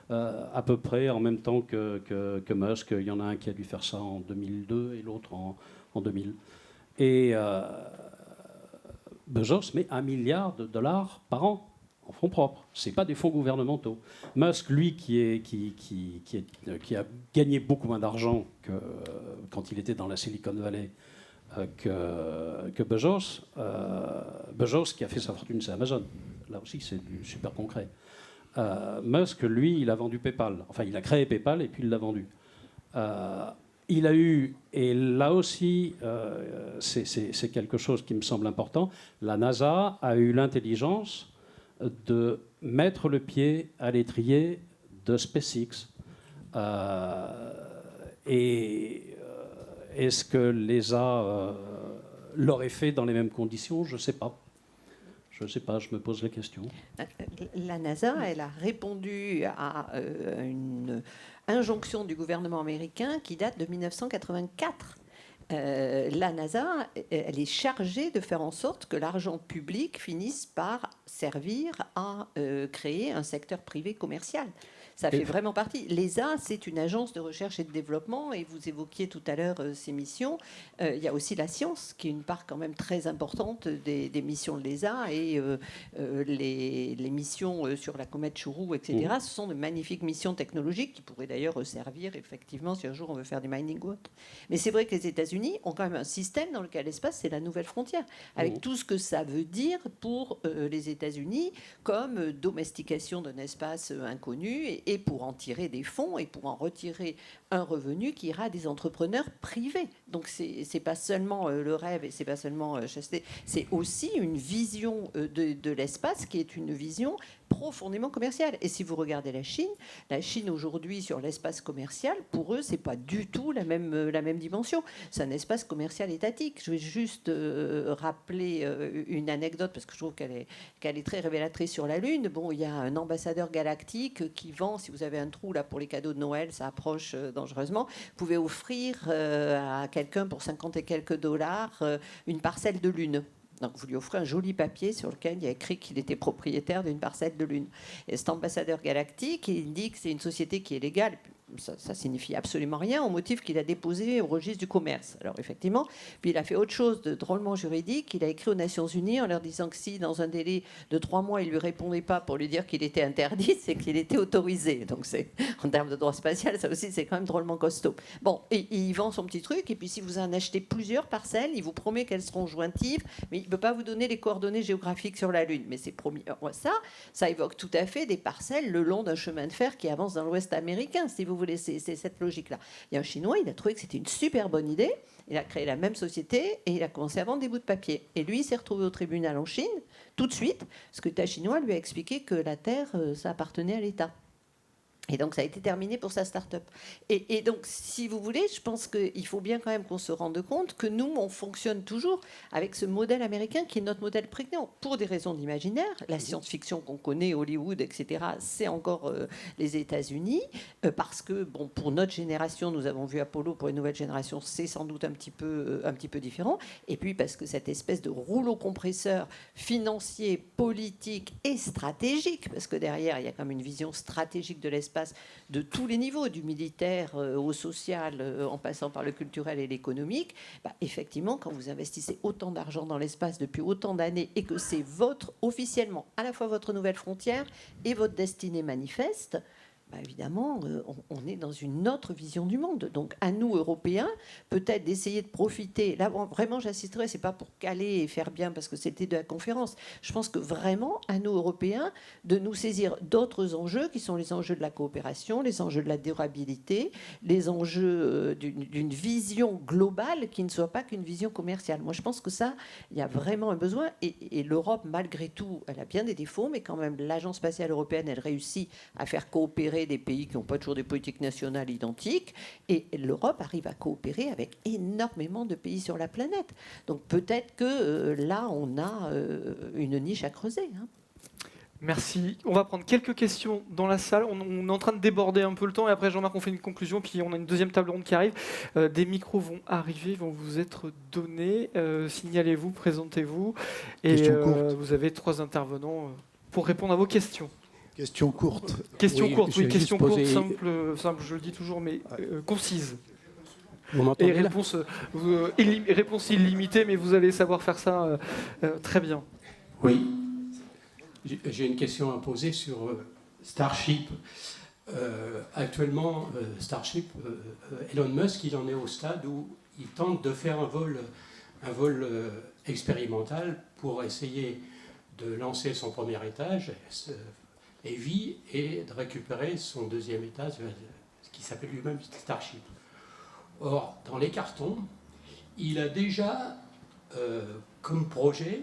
à peu près en même temps que Musk. Il y en a un qui a dû faire ça en 2002 et l'autre en 2000. Et Bezos met 1 milliard de dollars par an en fonds propres. Ce n'est pas des fonds gouvernementaux. Musk, lui, qui a gagné beaucoup moins d'argent que quand il était dans la Silicon Valley que Bezos. Bezos, qui a fait sa fortune, c'est Amazon. Là aussi, c'est du super concret. Musk, lui, il a vendu PayPal. Enfin, il a créé PayPal et puis il l'a vendu. Il a eu, et là aussi, c'est quelque chose qui me semble important, la NASA a eu l'intelligence de mettre le pied à l'étrier de SpaceX. Est-ce que l'ESA l'aurait fait dans les mêmes conditions? Je ne sais pas. Je ne sais pas, je me pose la question. La NASA, elle a répondu à une injonction du gouvernement américain qui date de 1984. La NASA, elle est chargée de faire en sorte que l'argent public finisse par servir à créer un secteur privé commercial. Ça fait vraiment partie. L'ESA, c'est une agence de recherche et de développement, et vous évoquiez tout à l'heure ces missions. Il y a aussi la science, qui est une part quand même très importante des missions de l'ESA, et les missions sur la comète Kourou, etc. Ce sont de magnifiques missions technologiques qui pourraient d'ailleurs servir, effectivement, si un jour on veut faire du mining ou autre. Mais c'est vrai que les États-Unis ont quand même un système dans lequel l'espace, c'est la nouvelle frontière, avec tout ce que ça veut dire pour les États-Unis, comme domestication d'un espace inconnu, et pour en tirer des fonds et pour en retirer un revenu qui ira à des entrepreneurs privés. Donc c'est pas seulement le rêve et c'est pas seulement chasteté, c'est aussi une vision de l'espace qui est une vision profondément commerciale. Et si vous regardez la Chine aujourd'hui sur l'espace commercial, pour eux, c'est pas du tout la même dimension. C'est un espace commercial étatique. Je vais juste rappeler une anecdote parce que je trouve qu'elle est très révélatrice sur la Lune. Bon, il y a un ambassadeur galactique qui vend, si vous avez un trou là pour les cadeaux de Noël, ça approche dangereusement, vous pouvez offrir à quelqu'un pour 50 et quelques dollars une parcelle de Lune. Donc vous lui offrez un joli papier sur lequel il y a écrit qu'il était propriétaire d'une parcelle de Lune. Et cet ambassadeur galactique, il dit que c'est une société qui est légale. ça signifie absolument rien, au motif qu'il a déposé au registre du commerce. Alors effectivement, puis il a fait autre chose de drôlement juridique. Il a écrit aux Nations Unies en leur disant que si dans un délai de 3 mois, il lui répondait pas pour lui dire qu'il était interdit, c'est qu'il était autorisé. Donc c'est en termes de droit spatial, ça aussi c'est quand même drôlement costaud. Bon, et il vend son petit truc, et puis si vous en achetez plusieurs parcelles, il vous promet qu'elles seront jointives, mais il ne peut pas vous donner les coordonnées géographiques sur la Lune. Mais c'est promis. Ça évoque tout à fait des parcelles le long d'un chemin de fer qui avance dans l'Ouest américain, si vous voulez. C'est cette logique-là. Il y a un Chinois, il a trouvé que c'était une super bonne idée. Il a créé la même société et il a commencé à vendre des bouts de papier. Et lui, il s'est retrouvé au tribunal en Chine, tout de suite, parce que l'État chinois lui a expliqué que la Terre, ça appartenait à l'État. Et donc, ça a été terminé pour sa start-up. Et donc, si vous voulez, je pense qu'il faut bien quand même qu'on se rende compte que nous, on fonctionne toujours avec ce modèle américain qui est notre modèle prégnant. Pour des raisons d'imaginaire, la science-fiction qu'on connaît, Hollywood, etc., c'est encore les États-Unis. Parce que, bon, pour notre génération, nous avons vu Apollo, pour une nouvelle génération, c'est sans doute un petit peu différent. Et puis, parce que cette espèce de rouleau compresseur financier, politique et stratégique, parce que derrière, il y a quand même une vision stratégique de l'espace, de tous les niveaux, du militaire au social, en passant par le culturel et l'économique, effectivement, quand vous investissez autant d'argent dans l'espace depuis autant d'années et que c'est officiellement, à la fois votre nouvelle frontière et votre destinée manifeste, évidemment, on est dans une autre vision du monde. Donc, à nous, Européens, peut-être d'essayer de profiter. Là, vraiment, j'insisterai, c'est pas pour caler et faire bien, parce que c'était de la conférence. Je pense que vraiment, à nous, Européens, de nous saisir d'autres enjeux, qui sont les enjeux de la coopération, les enjeux de la durabilité, les enjeux d'une vision globale qui ne soit pas qu'une vision commerciale. Moi, je pense que ça, il y a vraiment un besoin. Et l'Europe, malgré tout, elle a bien des défauts, mais quand même, l'Agence spatiale européenne, elle réussit à faire coopérer des pays qui n'ont pas toujours des politiques nationales identiques, et l'Europe arrive à coopérer avec énormément de pays sur la planète. Donc peut-être que là, on a une niche à creuser. Merci. On va prendre quelques questions dans la salle. On est en train de déborder un peu le temps, et après, Jean-Marc, on fait une conclusion, puis on a une deuxième table ronde qui arrive. Des micros vont arriver, vont vous être donnés. Signalez-vous, présentez-vous. Et vous avez 3 intervenants pour répondre à vos questions. Question courte. Question Oui, courte, je vais question juste courte, poser- simple, je le dis toujours, mais concise. Vous Et m'entendez là réponse illimitée, mais vous allez savoir faire ça très bien. Oui. J'ai une question à poser sur Starship. Actuellement, Starship, Elon Musk, il en est au stade où il tente de faire un vol expérimental pour essayer de lancer son premier étage, Heavy, et de récupérer son deuxième étage, ce qui s'appelle lui-même Starship. Or, dans les cartons, il a déjà comme projet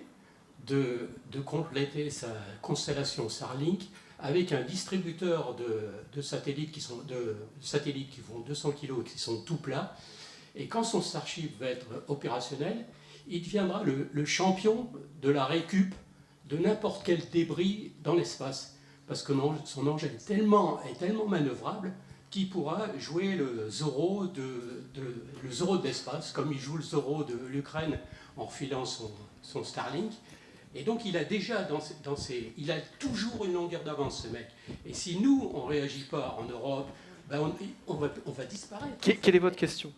de compléter sa constellation Starlink avec un distributeur de satellites qui font 200 kg et qui sont tout plats. Et quand son Starship va être opérationnel, il deviendra le champion de la récup de n'importe quel débris dans l'espace. Parce que son engin est tellement manœuvrable qu'il pourra jouer le Zorro de l'espace, comme il joue le Zorro de l'Ukraine en filant son Starlink. Et donc il a déjà il a toujours une longueur d'avance, ce mec. Et si nous, on ne réagit pas en Europe, on va disparaître. Quelle est votre question?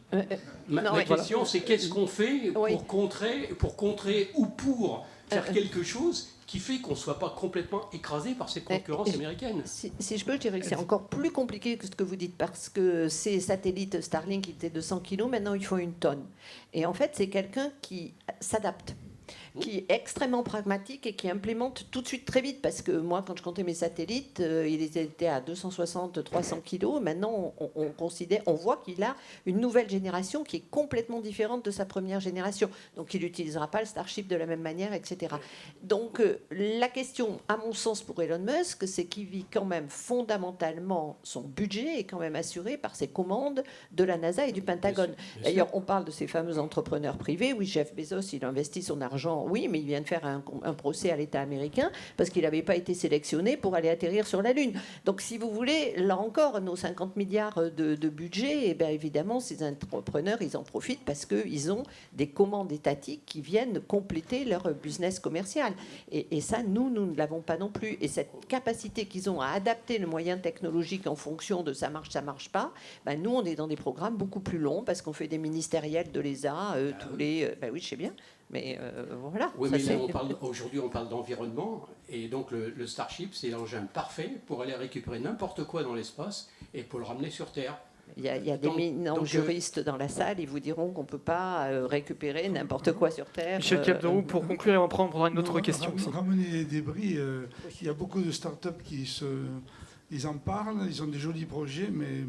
Ma question, c'est qu'est-ce qu'on fait pour contrer ou pour faire quelque chose qui fait qu'on ne soit pas complètement écrasé par cette concurrence américaine. Si je peux, je dirais que c'est encore plus compliqué que ce que vous dites, parce que ces satellites Starlink qui étaient de 100 kg, maintenant ils font 1 tonne. Et en fait, c'est quelqu'un qui s'adapte, qui est extrêmement pragmatique et qui implémente tout de suite très vite. Parce que moi, quand je comptais mes satellites, ils étaient à 260, 300 kilos. Maintenant, on voit qu'il a une nouvelle génération qui est complètement différente de sa première génération. Donc, il n'utilisera pas le Starship de la même manière, etc. Donc, la question, à mon sens, pour Elon Musk, c'est qu'il vit quand même fondamentalement, son budget est quand même assuré par ses commandes de la NASA et du Pentagone. D'ailleurs, on parle de ces fameux entrepreneurs privés. Oui, Jeff Bezos, il investit son argent simplement, oui, mais il vient de faire un procès à l'État américain parce qu'il n'avait pas été sélectionné pour aller atterrir sur la Lune. Donc, si vous voulez, là encore, nos 50 milliards de budget, eh bien, évidemment, ces entrepreneurs, ils en profitent parce qu'ils ont des commandes étatiques qui viennent compléter leur business commercial. Et ça, nous ne l'avons pas non plus. Et cette capacité qu'ils ont à adapter le moyen technologique en fonction de ça marche pas, ben, nous, on est dans des programmes beaucoup plus longs parce qu'on fait des ministériels de l'ESA tous les... ben oui, je sais bien. Mais voilà. Oui, ça, mais c'est- aujourd'hui, on parle d'environnement, et donc le Starship, c'est l'engin parfait pour aller récupérer n'importe quoi dans l'espace et pour le ramener sur Terre. Il y a des Donc- éminents donc, juristes dans la salle, ils vous diront qu'on ne peut pas récupérer n'importe quoi sur Terre. Michel Capderoux, pour conclure, et on prendra une autre Non, question aussi. Ramener les débris, il y a beaucoup de startups ils en parlent, ils ont des jolis projets, mais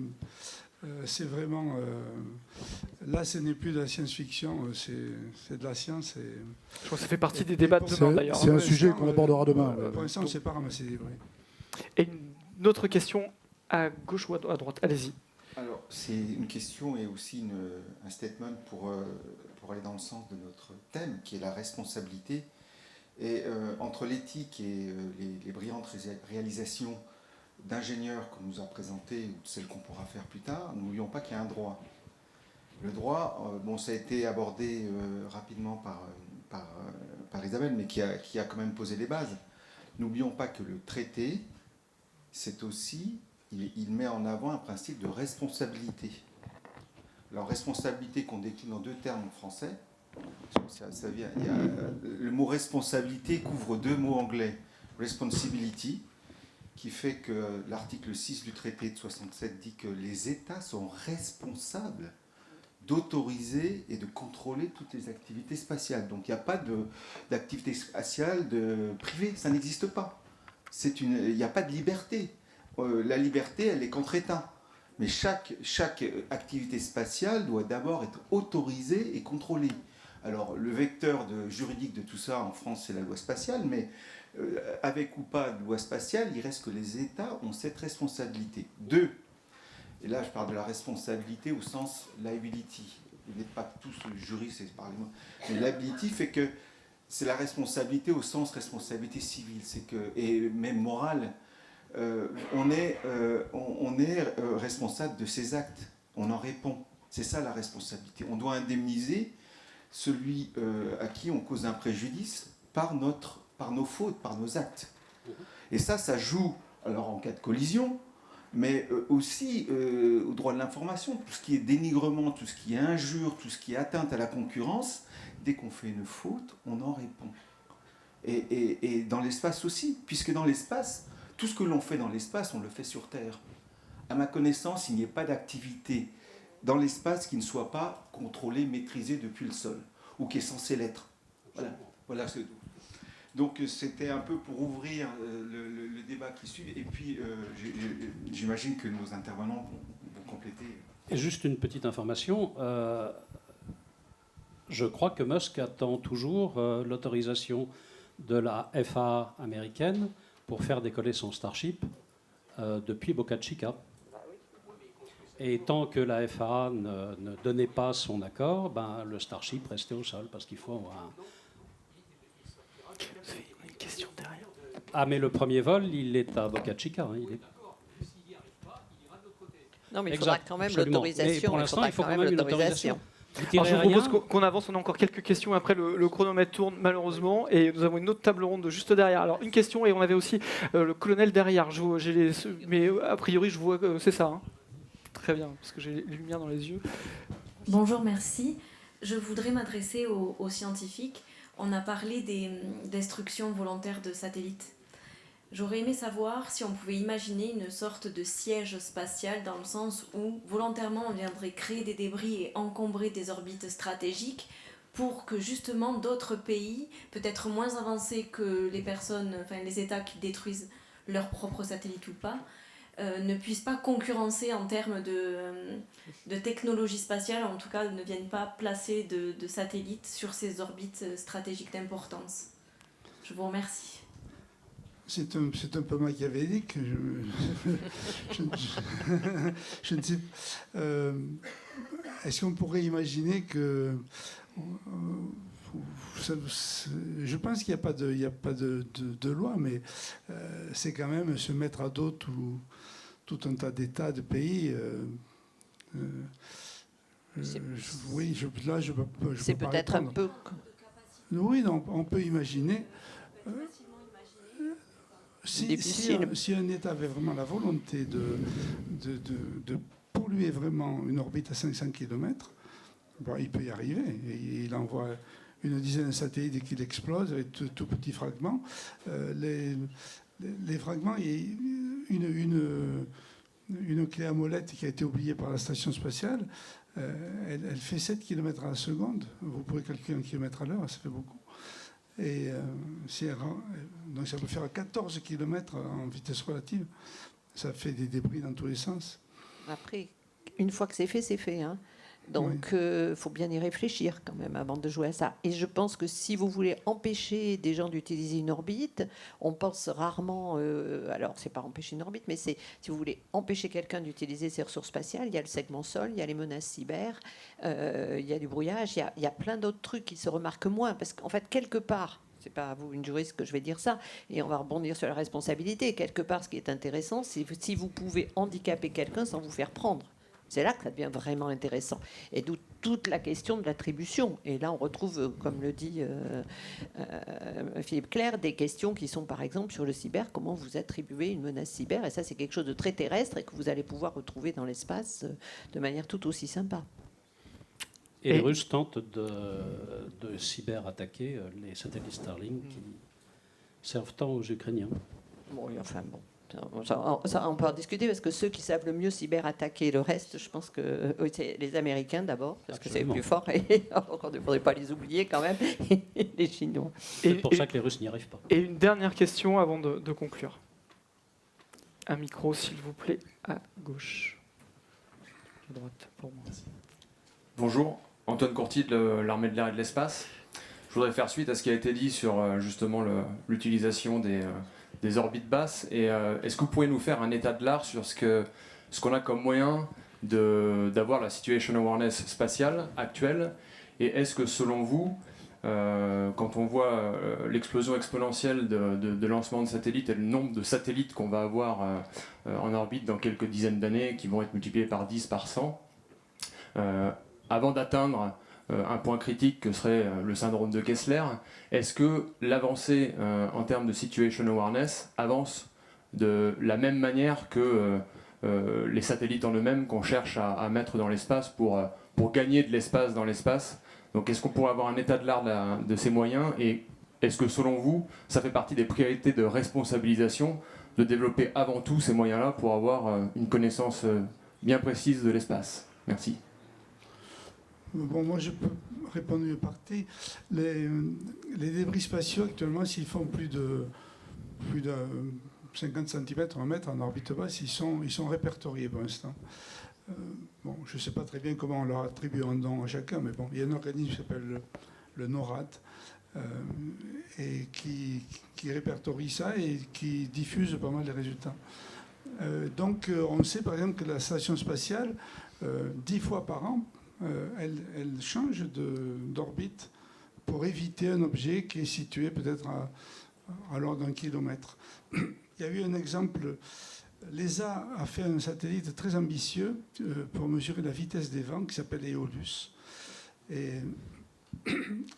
c'est vraiment... là, ce n'est plus de la science-fiction, c'est de la science. Je crois que ça fait partie des débats de demain, d'ailleurs. C'est un sujet qu'on abordera demain. Pour l'instant, on ne sait pas ramasser des débris. Et une autre question à gauche ou à droite. Allez-y. Alors, c'est une question et aussi un statement pour aller dans le sens de notre thème, qui est la responsabilité. Et entre l'éthique et les brillantes réalisations d'ingénieurs qu'on nous a présentées, ou de celles qu'on pourra faire plus tard, n'oublions pas qu'il y a un droit. Le droit, bon, ça a été abordé rapidement par Isabelle, mais qui a quand même posé les bases. N'oublions pas que le traité, c'est aussi... Il met en avant un principe de responsabilité. Alors, responsabilité qu'on décline en deux termes en français, le mot responsabilité couvre deux mots anglais. Responsibility, qui fait que l'article 6 du traité de 67 dit que les États sont responsables d'autoriser et de contrôler toutes les activités spatiales. Donc, il n'y a pas d'activité spatiale privée, ça n'existe pas. Il n'y a pas de liberté. La liberté, elle est contre État. Mais chaque activité spatiale doit d'abord être autorisée et contrôlée. Alors, le vecteur juridique de tout ça, en France, c'est la loi spatiale, mais avec ou pas de loi spatiale, il reste que les États ont cette responsabilité. Deux, et là, je parle de la responsabilité au sens liability. Vous n'êtes pas tous juristes, c'est parlez-moi. Mais liability fait que c'est la responsabilité au sens responsabilité civile, et même morale. On est responsable de ses actes, on en répond. C'est ça la responsabilité. On doit indemniser celui à qui on cause un préjudice par nos fautes, par nos actes. Et ça joue alors en cas de collision, mais aussi au droit de l'information. Tout ce qui est dénigrement, tout ce qui est injure, tout ce qui est atteinte à la concurrence, dès qu'on fait une faute, on en répond. Et dans l'espace aussi, puisque dans l'espace, tout ce que l'on fait dans l'espace, on le fait sur Terre. À ma connaissance, il n'y a pas d'activité dans l'espace qui ne soit pas contrôlée, maîtrisée depuis le sol, ou qui est censée l'être. Voilà, c'est tout. Donc c'était un peu pour ouvrir le débat qui suit, et puis j'imagine que nos intervenants vont compléter. Et juste une petite information, je crois que Musk attend toujours l'autorisation de la FAA américaine pour faire décoller son Starship depuis Boca Chica. Et tant que la FAA ne donnait pas son accord, le Starship restait au sol, parce qu'il faut avoir un... Vous avez une question derrière. Ah, mais le premier vol, il est à Boca Chica. Hein, il est... Non, mais il Exact, faudra quand même absolument. l'autorisation. Mais pour l'instant, il faut quand même une autorisation. Vous tirez Alors, je vous rien. propose qu'on avance, on a encore quelques questions. Après, le chronomètre tourne malheureusement et nous avons une autre table ronde juste derrière. Alors, une question et on avait aussi le colonel derrière. Mais a priori, je vois que c'est ça. Hein. Très bien, parce que j'ai les lumières dans les yeux. Bonjour, merci. Je voudrais m'adresser aux scientifiques. On a parlé des destructions volontaires de satellites. J'aurais aimé savoir si on pouvait imaginer une sorte de siège spatial dans le sens où volontairement on viendrait créer des débris et encombrer des orbites stratégiques pour que justement d'autres pays, peut-être moins avancés que les États qui détruisent leurs propres satellites ou pas, ne puissent pas concurrencer en termes de technologie spatiale, en tout cas ne viennent pas placer de satellites sur ces orbites stratégiques d'importance. Je vous remercie. C'est un peu machiavélique. Je ne sais pas. Est-ce qu'on pourrait imaginer que je pense qu'il n'y a pas de loi, mais c'est quand même se mettre à dos tout un tas d'États, de pays. C'est peut-être un peu... Oui, non, on peut imaginer. Si un État avait vraiment la volonté de polluer vraiment une orbite à 500 km, bon, il peut y arriver. Et il envoie une dizaine de satellites et qu'il explose avec tout petits fragments. Les fragments, il y a une clé à molette qui a été oubliée par la station spatiale. Elle fait 7 km à la seconde. Vous pouvez calculer 1 km à l'heure, ça fait beaucoup. Et donc ça peut faire 14 km en vitesse relative. Ça fait des débris dans tous les sens. Après, une fois que c'est fait, hein. Donc, faut bien y réfléchir quand même avant de jouer à ça. Et je pense que si vous voulez empêcher des gens d'utiliser une orbite, on pense rarement... alors, c'est pas empêcher une orbite, mais c'est, si vous voulez empêcher quelqu'un d'utiliser ses ressources spatiales, il y a le segment sol, il y a les menaces cyber, il y a du brouillage, il y a plein d'autres trucs qui se remarquent moins. Parce qu'en fait, quelque part... C'est pas à vous, une juriste, que je vais dire ça, et on va rebondir sur la responsabilité. Quelque part, ce qui est intéressant, c'est si vous pouvez handicaper quelqu'un sans vous faire prendre. C'est là que ça devient vraiment intéressant. Et d'où toute la question de l'attribution. Et là, on retrouve, comme le dit Philippe Clerc, des questions qui sont, par exemple, sur le cyber, comment vous attribuez une menace cyber. Et ça, c'est quelque chose de très terrestre et que vous allez pouvoir retrouver dans l'espace de manière tout aussi sympa. Et les Russes tentent de cyber-attaquer les satellites Starlink qui servent tant aux Ukrainiens. Bon, enfin bon. Ça, on peut en discuter parce que ceux qui savent le mieux cyber-attaquer le reste, je pense que c'est les Américains d'abord, parce Absolument. que c'est plus fort, et on ne faudrait pas les oublier quand même, et les Chinois. C'est pour ça que les Russes n'y arrivent pas. Et une dernière question avant de conclure. Un micro, s'il vous plaît, à gauche. À droite, pour moi. Bonjour, Antoine Courty de l'Armée de l'air et de l'espace. Je voudrais faire suite à ce qui a été dit sur justement l'utilisation des orbites basses. Et est-ce que vous pourriez nous faire un état de l'art sur ce qu'on a comme moyen d'avoir la situation awareness spatiale actuelle? Et est-ce que selon vous, quand on voit l'explosion exponentielle de lancement de satellites et le nombre de satellites qu'on va avoir en orbite dans quelques dizaines d'années, qui vont être multipliés par 10, par 100, avant d'atteindre un point critique que serait le syndrome de Kessler, est-ce que l'avancée en termes de situation awareness avance de la même manière que les satellites en eux-mêmes qu'on cherche à mettre dans l'espace pour gagner de l'espace dans l'espace? Donc est-ce qu'on pourrait avoir un état de l'art de ces moyens, et est-ce que selon vous, ça fait partie des priorités de responsabilisation de développer avant tout ces moyens-là pour avoir une connaissance bien précise de l'espace? Merci. Bon, moi, je peux répondre une partie. Les débris spatiaux, actuellement, s'ils font plus de 50 cm, 1 mètre en orbite basse, ils sont répertoriés pour l'instant. Bon, je ne sais pas très bien comment on leur attribue un nom à chacun, mais bon, il y a un organisme qui s'appelle le NORAD, et qui répertorie ça et qui diffuse pas mal les résultats. Donc, on sait par exemple que la station spatiale, 10 fois par an, elle change d'orbite pour éviter un objet qui est situé peut-être à l'ordre d'1 kilomètre. Il y a eu un exemple. L'ESA a fait un satellite très ambitieux pour mesurer la vitesse des vents qui s'appelle Eolus. Et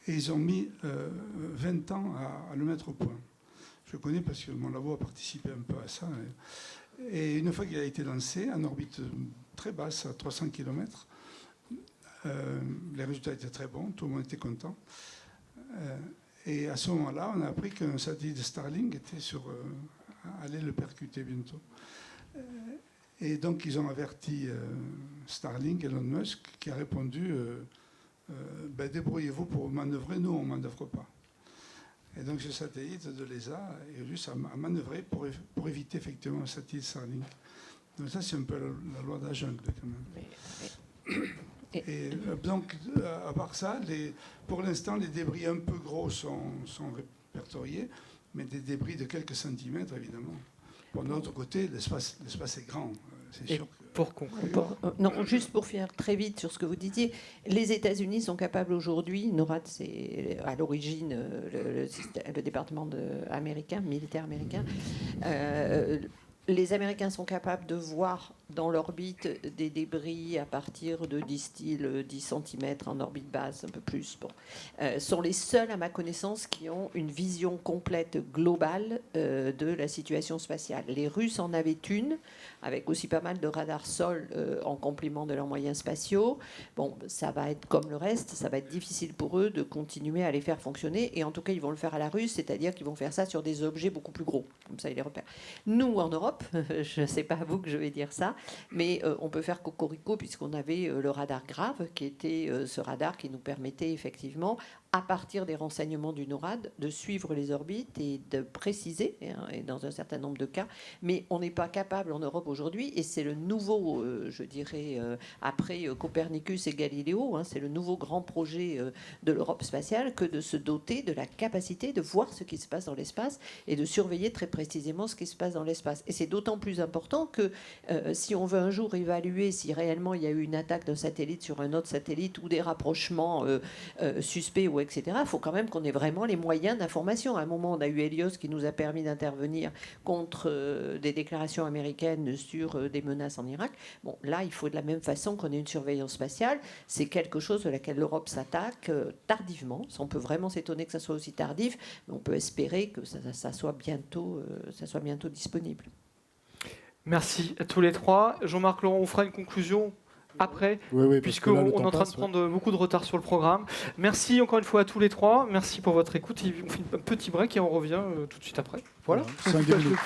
ils ont mis 20 ans à le mettre au point. Je connais parce que mon labo a participé un peu à ça. Et une fois qu'il a été lancé en orbite très basse, à 300 km, les résultats étaient très bons, tout le monde était content. Et à ce moment-là, on a appris qu'un satellite de Starlink allait le percuter bientôt. Et donc, ils ont averti Starlink, Elon Musk, qui a répondu débrouillez-vous pour manœuvrer, nous, on ne manœuvre pas. Et donc, ce satellite de l'ESA, Eolus, a manœuvré pour éviter effectivement un satellite Starlink. Donc, ça, c'est un peu la loi de la jungle, quand même. Et donc, à part ça, pour l'instant, les débris un peu gros sont répertoriés, mais des débris de quelques centimètres, évidemment. Bon, de l'autre côté, l'espace est grand. c'est Et sûr. pour conclure. Non, juste pour finir très vite sur ce que vous disiez, les États-Unis sont capables aujourd'hui, NORAD c'est à l'origine le département américain, militaire américain, les Américains sont capables de voir dans l'orbite des débris à partir de 10 cm en orbite basse, un peu plus. Bon. Sont les seuls, à ma connaissance, qui ont une vision complète globale de la situation spatiale. Les Russes en avaient une, avec aussi pas mal de radars sol en complément de leurs moyens spatiaux. Bon, ça va être comme le reste, ça va être difficile pour eux de continuer à les faire fonctionner, et en tout cas, ils vont le faire à la russe, c'est-à-dire qu'ils vont faire ça sur des objets beaucoup plus gros, comme ça ils les repèrent. Nous, en Europe, je ne sais pas à vous que je vais dire ça, mais on peut faire cocorico puisqu'on avait le radar grave, qui était ce radar qui nous permettait effectivement, à partir des renseignements du NORAD, de suivre les orbites et de préciser, et dans un certain nombre de cas, mais on n'est pas capable en Europe aujourd'hui, et c'est le nouveau, je dirais, après Copernicus et Galiléo, c'est le nouveau grand projet de l'Europe spatiale, que de se doter de la capacité de voir ce qui se passe dans l'espace et de surveiller très précisément ce qui se passe dans l'espace. Et c'est d'autant plus important que si on veut un jour évaluer si réellement il y a eu une attaque d'un satellite sur un autre satellite ou des rapprochements suspects ou etc., il faut quand même qu'on ait vraiment les moyens d'information. À un moment, on a eu Helios qui nous a permis d'intervenir contre des déclarations américaines sur des menaces en Irak. Bon, là, il faut de la même façon qu'on ait une surveillance spatiale. C'est quelque chose de laquelle l'Europe s'attaque tardivement. On peut vraiment s'étonner que ça soit aussi tardif, mais on peut espérer que ça soit bientôt disponible. Merci à tous les trois. Jean-Marc Laurent, on fera une conclusion après, Oui, puisqu'on est en train de prendre beaucoup de retard sur le programme. Merci encore une fois à tous les trois. Merci pour votre écoute. On fait un petit break et on revient tout de suite après. Voilà. 5 minutes.